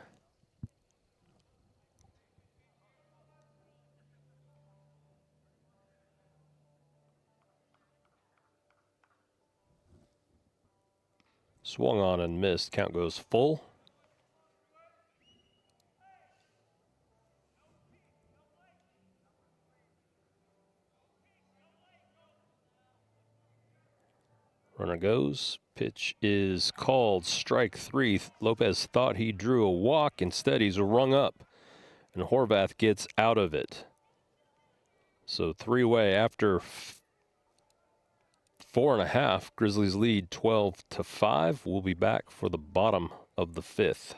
Swung on and missed. Count goes full. it goes. Pitch is called strike 3. Lopez thought he drew a walk. Instead, he's rung up, and Horvath gets out of it. So 3-way after 4.5. Grizzlies lead 12-5. We'll be back for the bottom of the 5th.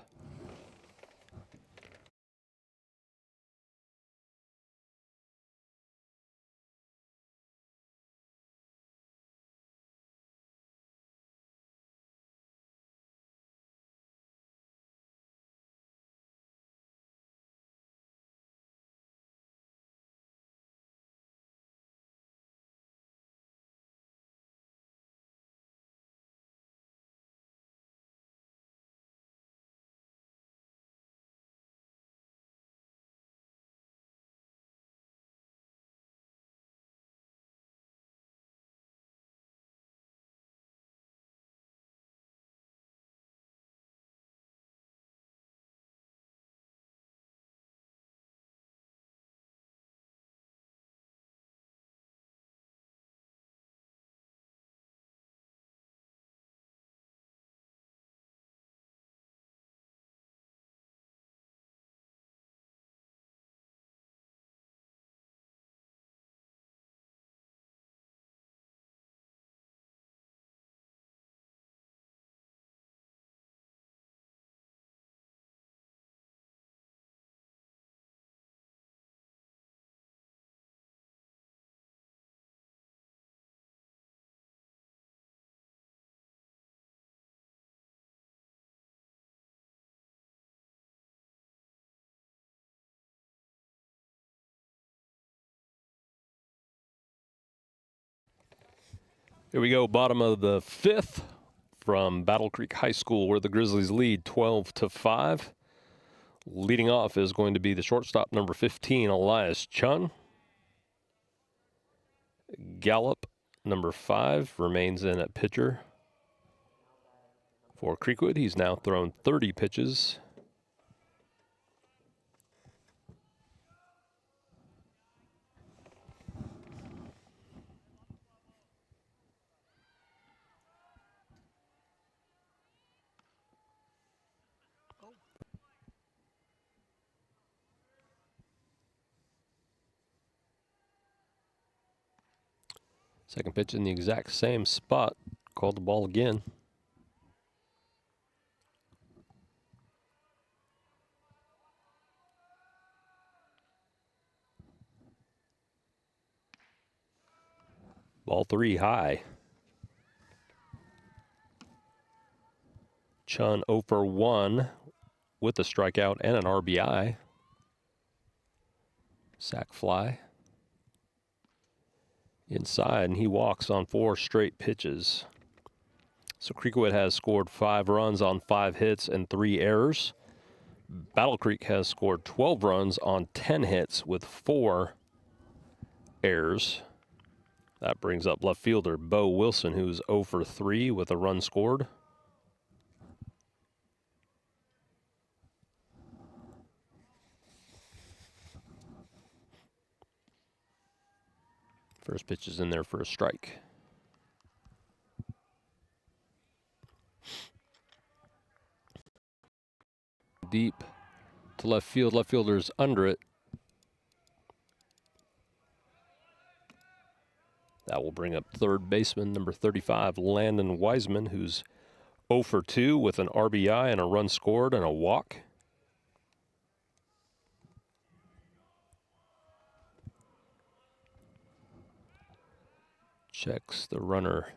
Here we go, bottom of the 5th from Battle Creek High School, where the Grizzlies lead 12-5. Leading off is going to be the shortstop, number 15, Elias Chun. Gallup, number 5, remains in at pitcher for Creekwood. He's now thrown 30 pitches. Second pitch in the exact same spot. Called the ball again. Ball 3 high. Chun 0 for 1 with a strikeout and an RBI. Sac fly. Inside, and he walks on 4 straight pitches. So Creekwood has scored 5 runs on 5 hits and 3 errors. Battle Creek has scored 12 runs on 10 hits with 4 errors. That brings up left fielder Bo Wilson, who's 0 for 3 with a run scored. First pitch is in there for a strike. Deep to left field. Left fielder's under it. That will bring up third baseman, number 35, Landon Wiseman, who's 0 for 2 with an RBI and a run scored and a walk. Checks the runner.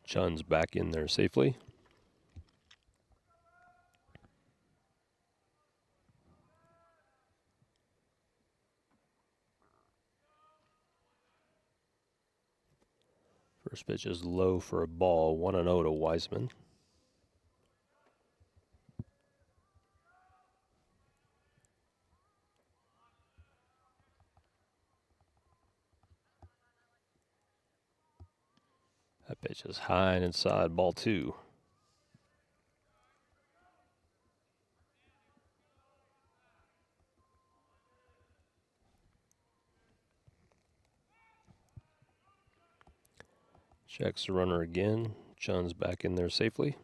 Chun's back in there safely. First pitch is low for a ball, 1-0 to Wiseman. That pitch is high and inside, ball 2. Checks the runner again. Chun's back in there safely.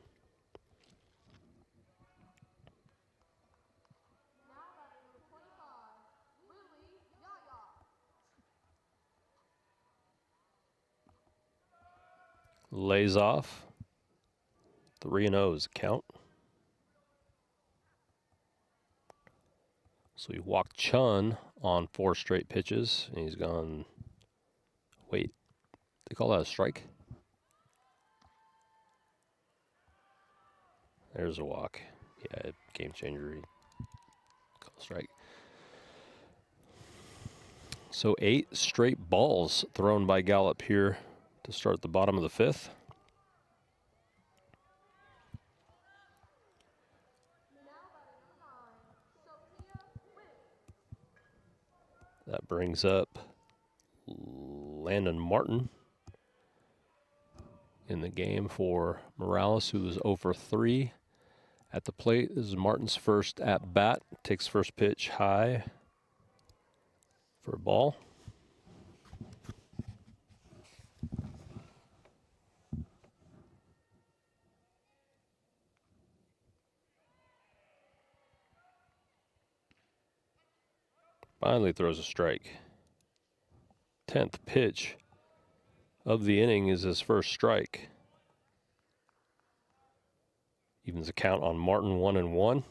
Lays off. 3-0 is the count. So he walked Chun on 4 straight pitches, and he's gone. Wait, they call that a strike? There's a walk. Yeah, game changer. Call strike. So 8 straight balls thrown by Gallup here to start the bottom of the 5th. That brings up Landon Martin in the game for Morales, who is 0 for 3 at the plate. This is Martin's first at bat. Takes first pitch high for a ball. Finally throws a strike. 10th pitch of the inning is his first strike. Evens the count on Martin, 1-1.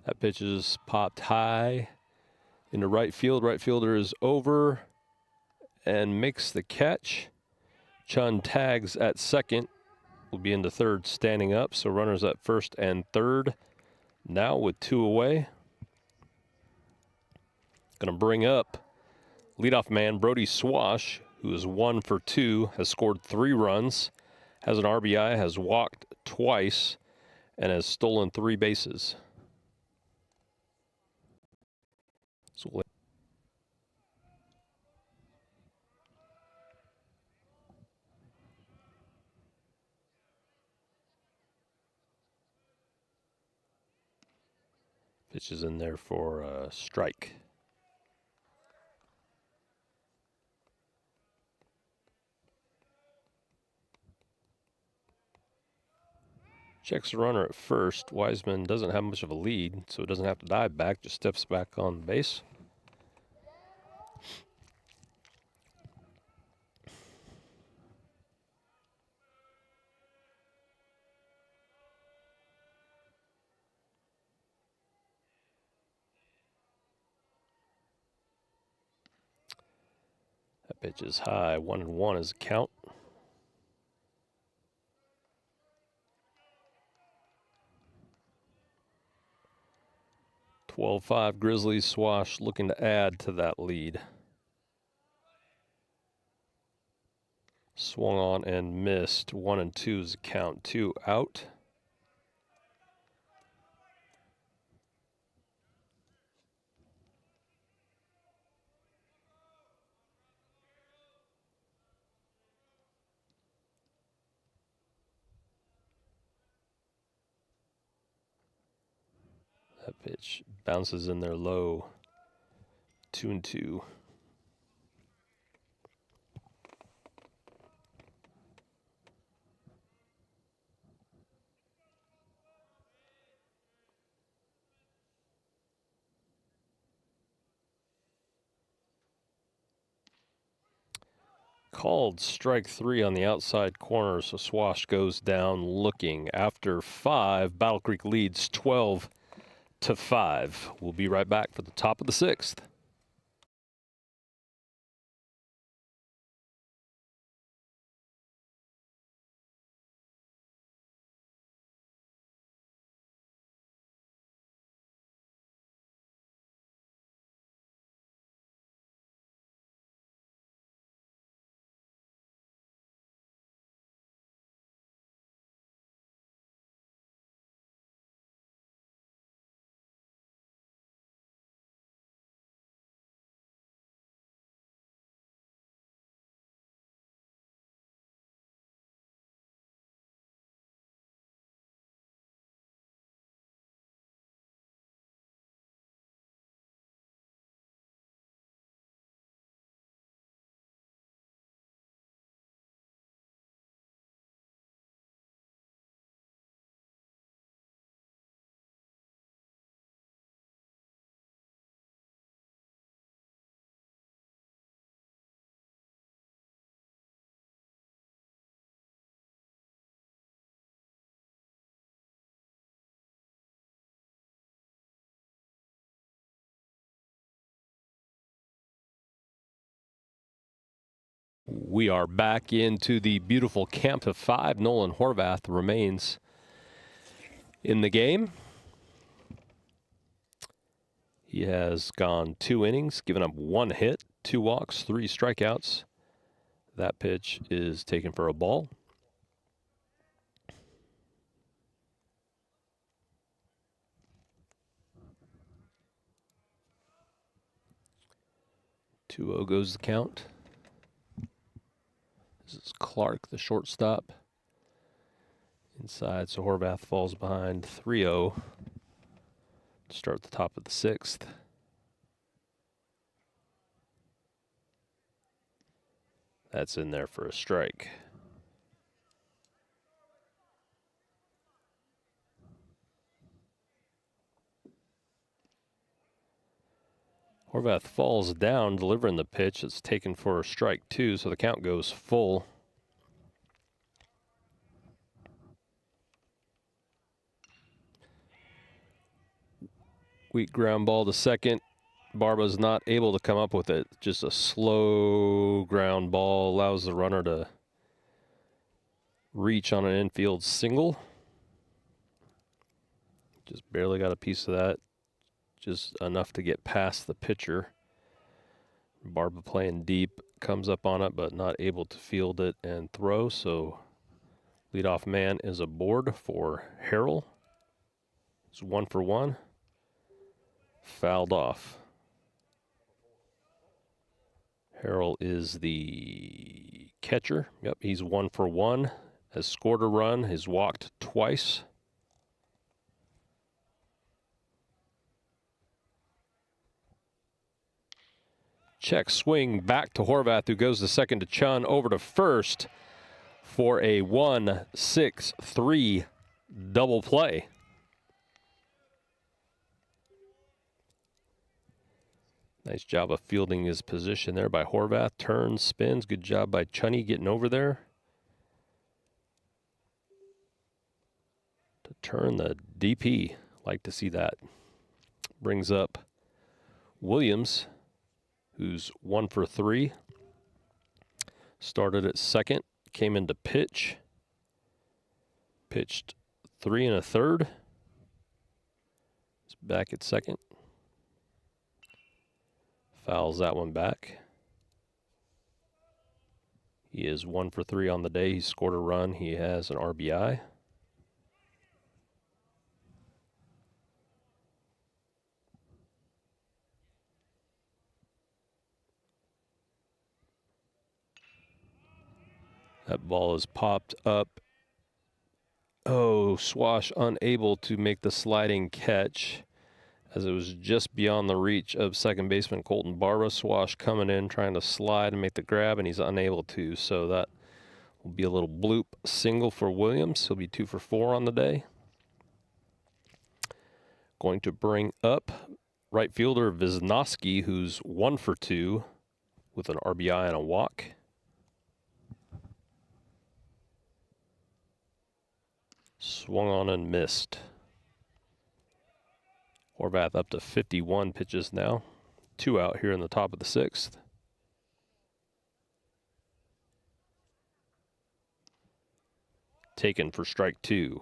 That pitch is popped high into right field. Right fielder is over and makes the catch. Chun tags at second. Will be into third standing up. So runners at first and third. Now with 2 away. Going to bring up leadoff man Brody Swash, who is 1 for 2, has scored 3 runs, has an RBI, has walked twice, and has stolen 3 bases. So pitches in there for a strike. Checks the runner at first. Wiseman doesn't have much of a lead, so doesn't have to dive back, just steps back on base. That pitch is high. 1-1 is the count. (12-5) Grizzlies. Swash looking to add to that lead. Swung on and missed. 1-2 is the count. 2 out. That pitch bounces in there low. 2-2. Called strike 3 on the outside corner, so Swash goes down looking. After 5, Battle Creek leads 12-5. We'll be right back for the top of the 6th. We are back into the beautiful camp of 5. Nolan Horvath remains in the game. He has gone 2 innings, given up 1 hit, 2 walks, 3 strikeouts. That pitch is taken for a ball. Two 0 goes the count. This is Clark, the shortstop. Inside, so Horvath falls behind 3-0 to start the top of the 6th. That's in there for a strike. Horvath falls down, delivering the pitch. It's taken for a strike 2, so the count goes full. Weak ground ball to second. Barba's not able to come up with it. Just a slow ground ball allows the runner to reach on an infield single. Just barely got a piece of that. Just enough to get past the pitcher. Barba playing deep, comes up on it, but not able to field it and throw. So leadoff man is aboard for Harrell. It's 1 for 1. Fouled off. Harrell is the catcher. Yep, he's 1 for 1. Has scored a run, has walked twice. Check swing back to Horvath, who goes to second to Chun, over to first for a 1-6-3 double play. Nice job of fielding his position there by Horvath. Turns, spins. Good job by Chunny getting over there to turn the DP. Like to see that. Brings up Williams, who's 1 for 3. Started at second, came into pitch. Pitched 3 1/3. He's back at second. Fouls that one back. He is 1 for 3 on the day. He scored a run. He has an RBI. That ball is popped up. Oh, Swash unable to make the sliding catch, as it was just beyond the reach of second baseman Colton Barba. Swash coming in, trying to slide and make the grab, and he's unable to. So that will be a little bloop single for Williams. He'll be 2 for 4 on the day. Going to bring up right fielder Wisnowski, who's 1 for 2 with an RBI and a walk. Swung on and missed. Horvath up to 51 pitches now. 2 out here in the top of the 6th. Taken for strike 2.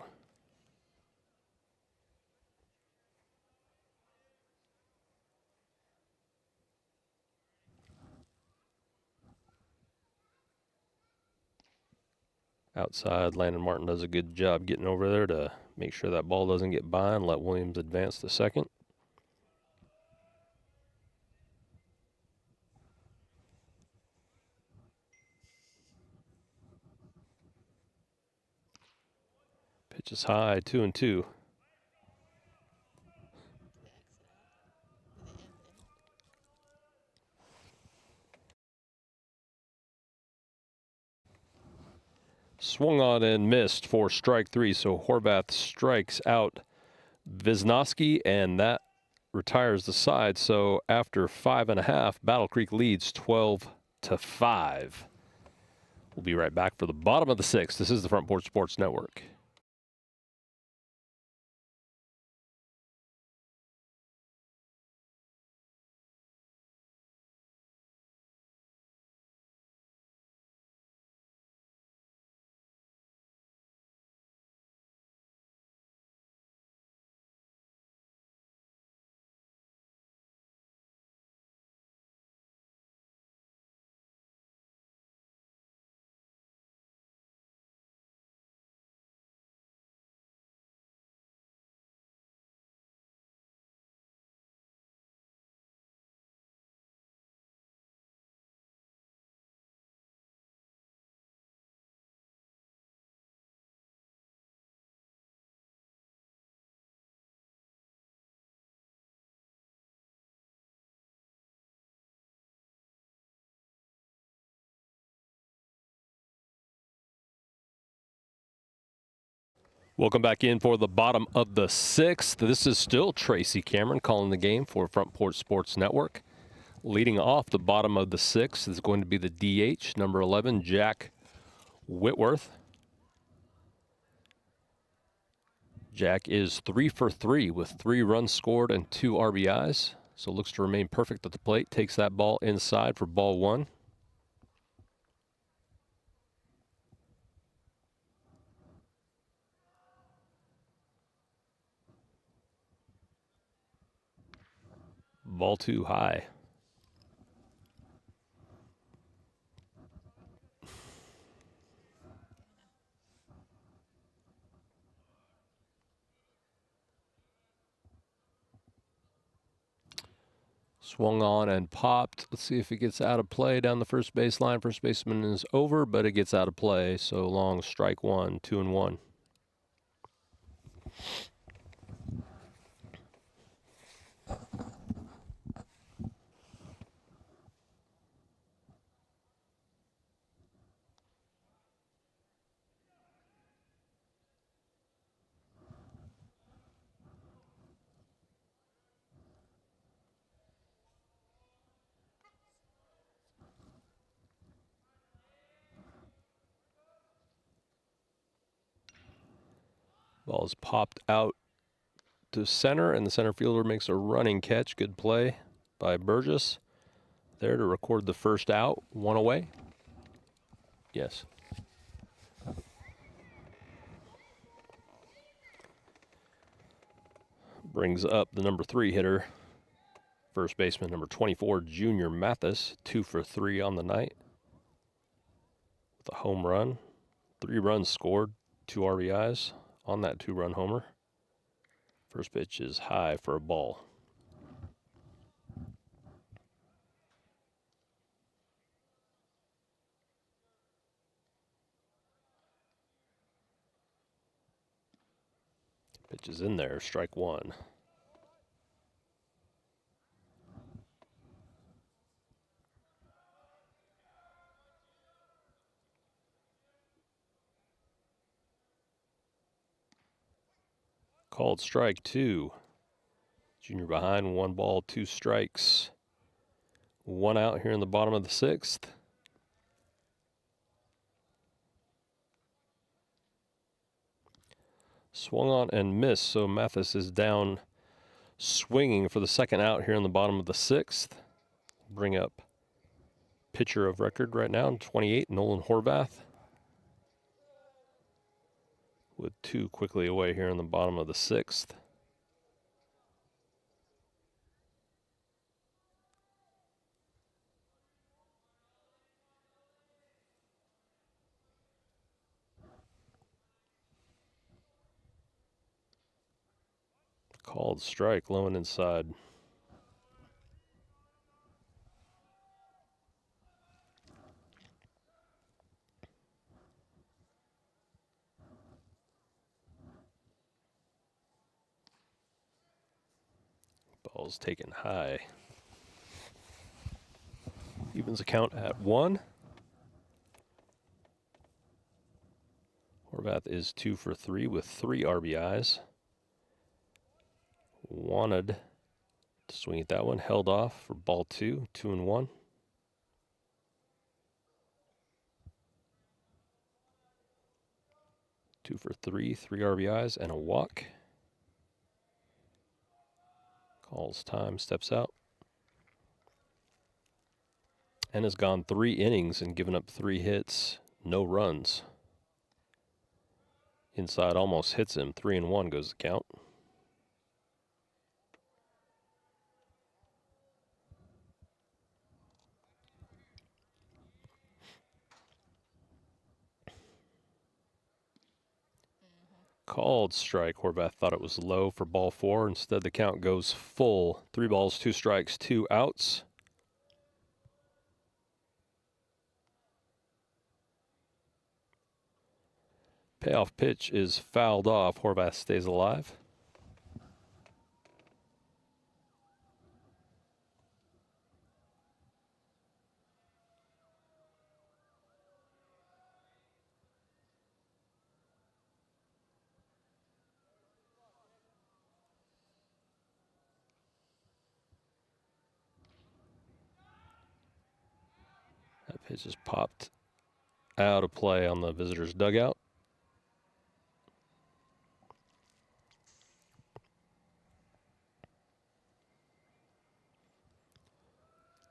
Outside, Landon Martin does a good job getting over there to make sure that ball doesn't get by and let Williams advance to second. Pitch is high, 2-2. Swung on and missed for strike 3, so Horvath strikes out Wisnowski, and that retires the side. So after 5.5, Battle Creek leads 12-5. We'll be right back for the bottom of the 6th. This is the Front Porch Sports Network. Welcome back in for the bottom of the 6th. This is still Tracy Cameron calling the game for Front Porch Sports Network. Leading off the bottom of the 6th is going to be the DH, number 11, Jack Whitworth. Jack is 3 for 3 with 3 runs scored and 2 RBIs. So looks to remain perfect at the plate. Takes that ball inside for ball 1. Ball 2 high. Swung on and popped. Let's see if it gets out of play down the first baseline. First baseman is over, but it gets out of play. So long, strike 1, 2-1. Ball is popped out to center, and the center fielder makes a running catch. Good play by Burgess. There to record the first out. 1 away. Yes. Brings up the number 3 hitter, first baseman number 24, Junior Mathis, 2 for 3 on the night with a home run. 3 runs scored, 2 RBIs on that 2-run homer. First pitch is high for a ball. Pitch is in there, strike 1. Called strike 2. Junior behind, 1 ball, 2 strikes. 1 out here in the bottom of the 6th. Swung on and missed, so Mathis is down swinging for the second out here in the bottom of the 6th. Bring up pitcher of record right now, 28, Nolan Horvath, with 2 quickly away here in the bottom of the 6th. Called strike, low and inside. Ball's taken high. Evens account at 1. Horvath is 2 for 3 with 3 RBIs. Wanted to swing at that one, held off for ball 2, 2-1. Two for 3, 3 RBIs and a walk. Calls time, steps out. And has gone 3 innings and given up 3 hits, no runs. Inside almost hits him, 3-1 goes the count. Called strike. Horvath thought it was low for ball 4. Instead, the count goes full. 3 balls, 2 strikes, 2 outs. Payoff pitch is fouled off. Horvath stays alive. Pitch just popped out of play on the visitors' dugout.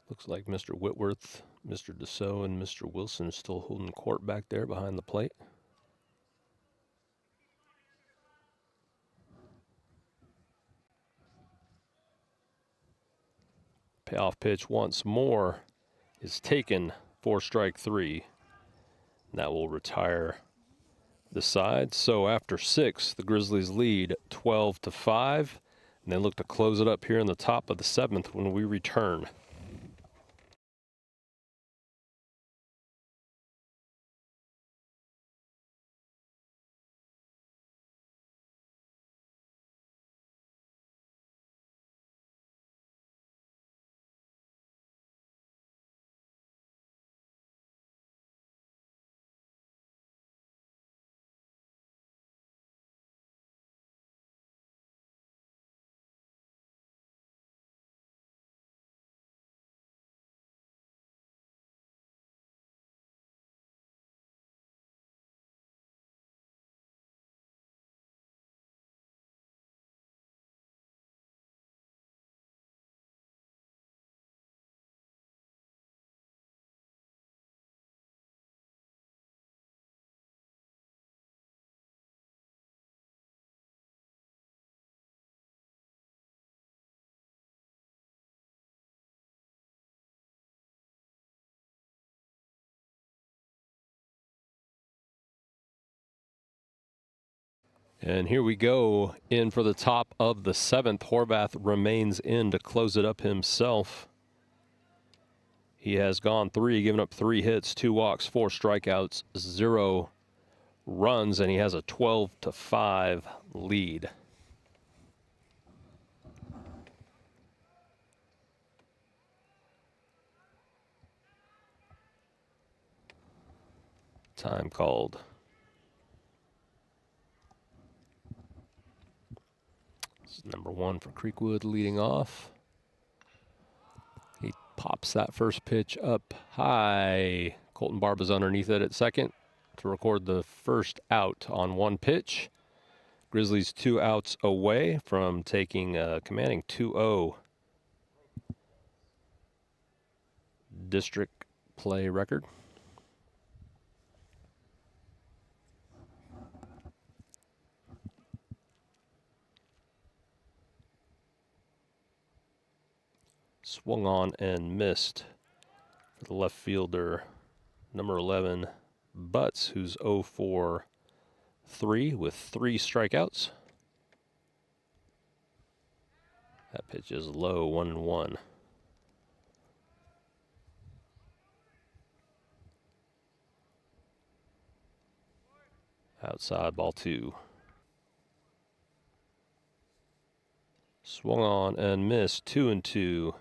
Looks like Mr. Whitworth, Mr. Dussault, and Mr. Wilson are still holding court back there behind the plate. Payoff pitch once more is taken for strike 3. And that will retire the side. So after 6, the Grizzlies lead 12-5. And they look to close it up here in the top of the 7th when we return. And here we go in for the top of the 7th. Horvath remains in to close it up himself. He has gone 3, given up 3 hits, 2 walks, 4 strikeouts, 0 runs, and he has a 12-5 lead. Time called. This is number 1 for Creekwood leading off. He pops that first pitch up high. Colton Barba's underneath it at second to record the first out on 1 pitch. Grizzlies 2 outs away from taking a commanding 2-0 district play record. Swung on and missed for the left fielder, number 11, Butts, who's 0 for 3 with 3 strikeouts. That pitch is low, 1-1. Outside, ball 2. Swung on and missed, 2-2.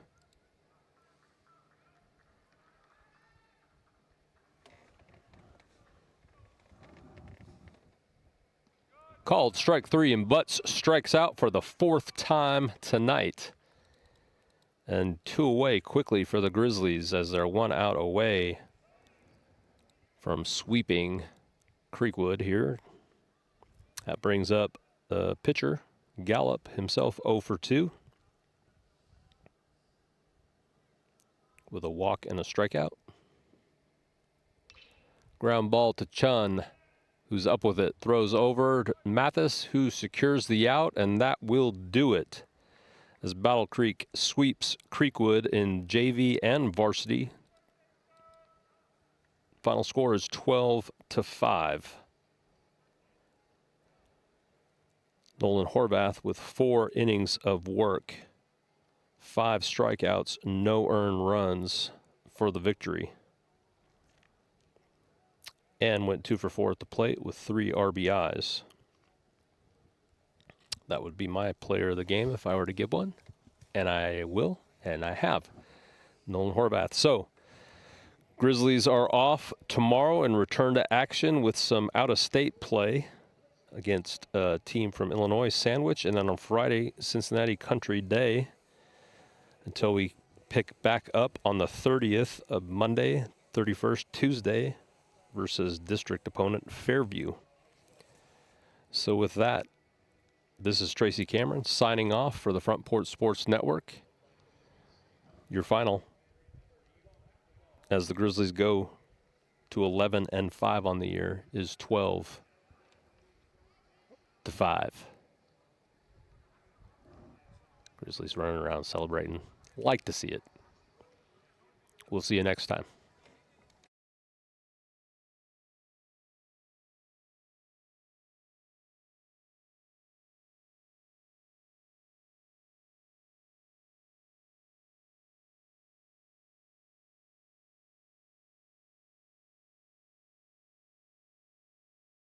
Called strike 3, and Butts strikes out for the 4th time tonight. And 2 away quickly for the Grizzlies as they're 1 out away from sweeping Creekwood here. That brings up the pitcher, Gallup, himself 0 for 2 with a walk and a strikeout. Ground ball to Chun, who's up with it, throws over to Mathis, who secures the out, and that will do it as Battle Creek sweeps Creekwood in JV and varsity. Final score is 12-5. Nolan Horvath with 4 innings of work, 5 strikeouts, no earned runs for the victory. And went 2 for 4 at the plate with 3 RBIs. That would be my player of the game if I were to give one. And I will, and I have. Nolan Horvath. So, Grizzlies are off tomorrow and return to action with some out-of-state play against a team from Illinois, Sandwich. And then on Friday, Cincinnati Country Day, until we pick back up on the 30th of Monday 31st, Tuesday, versus district opponent Fairview. So with that, this is Tracy Cameron signing off for the Front Porch Sports Network. Your final, as the Grizzlies go to 11-5 on the year, is 12-5. Grizzlies running around celebrating. Like to see it. We'll see you next time.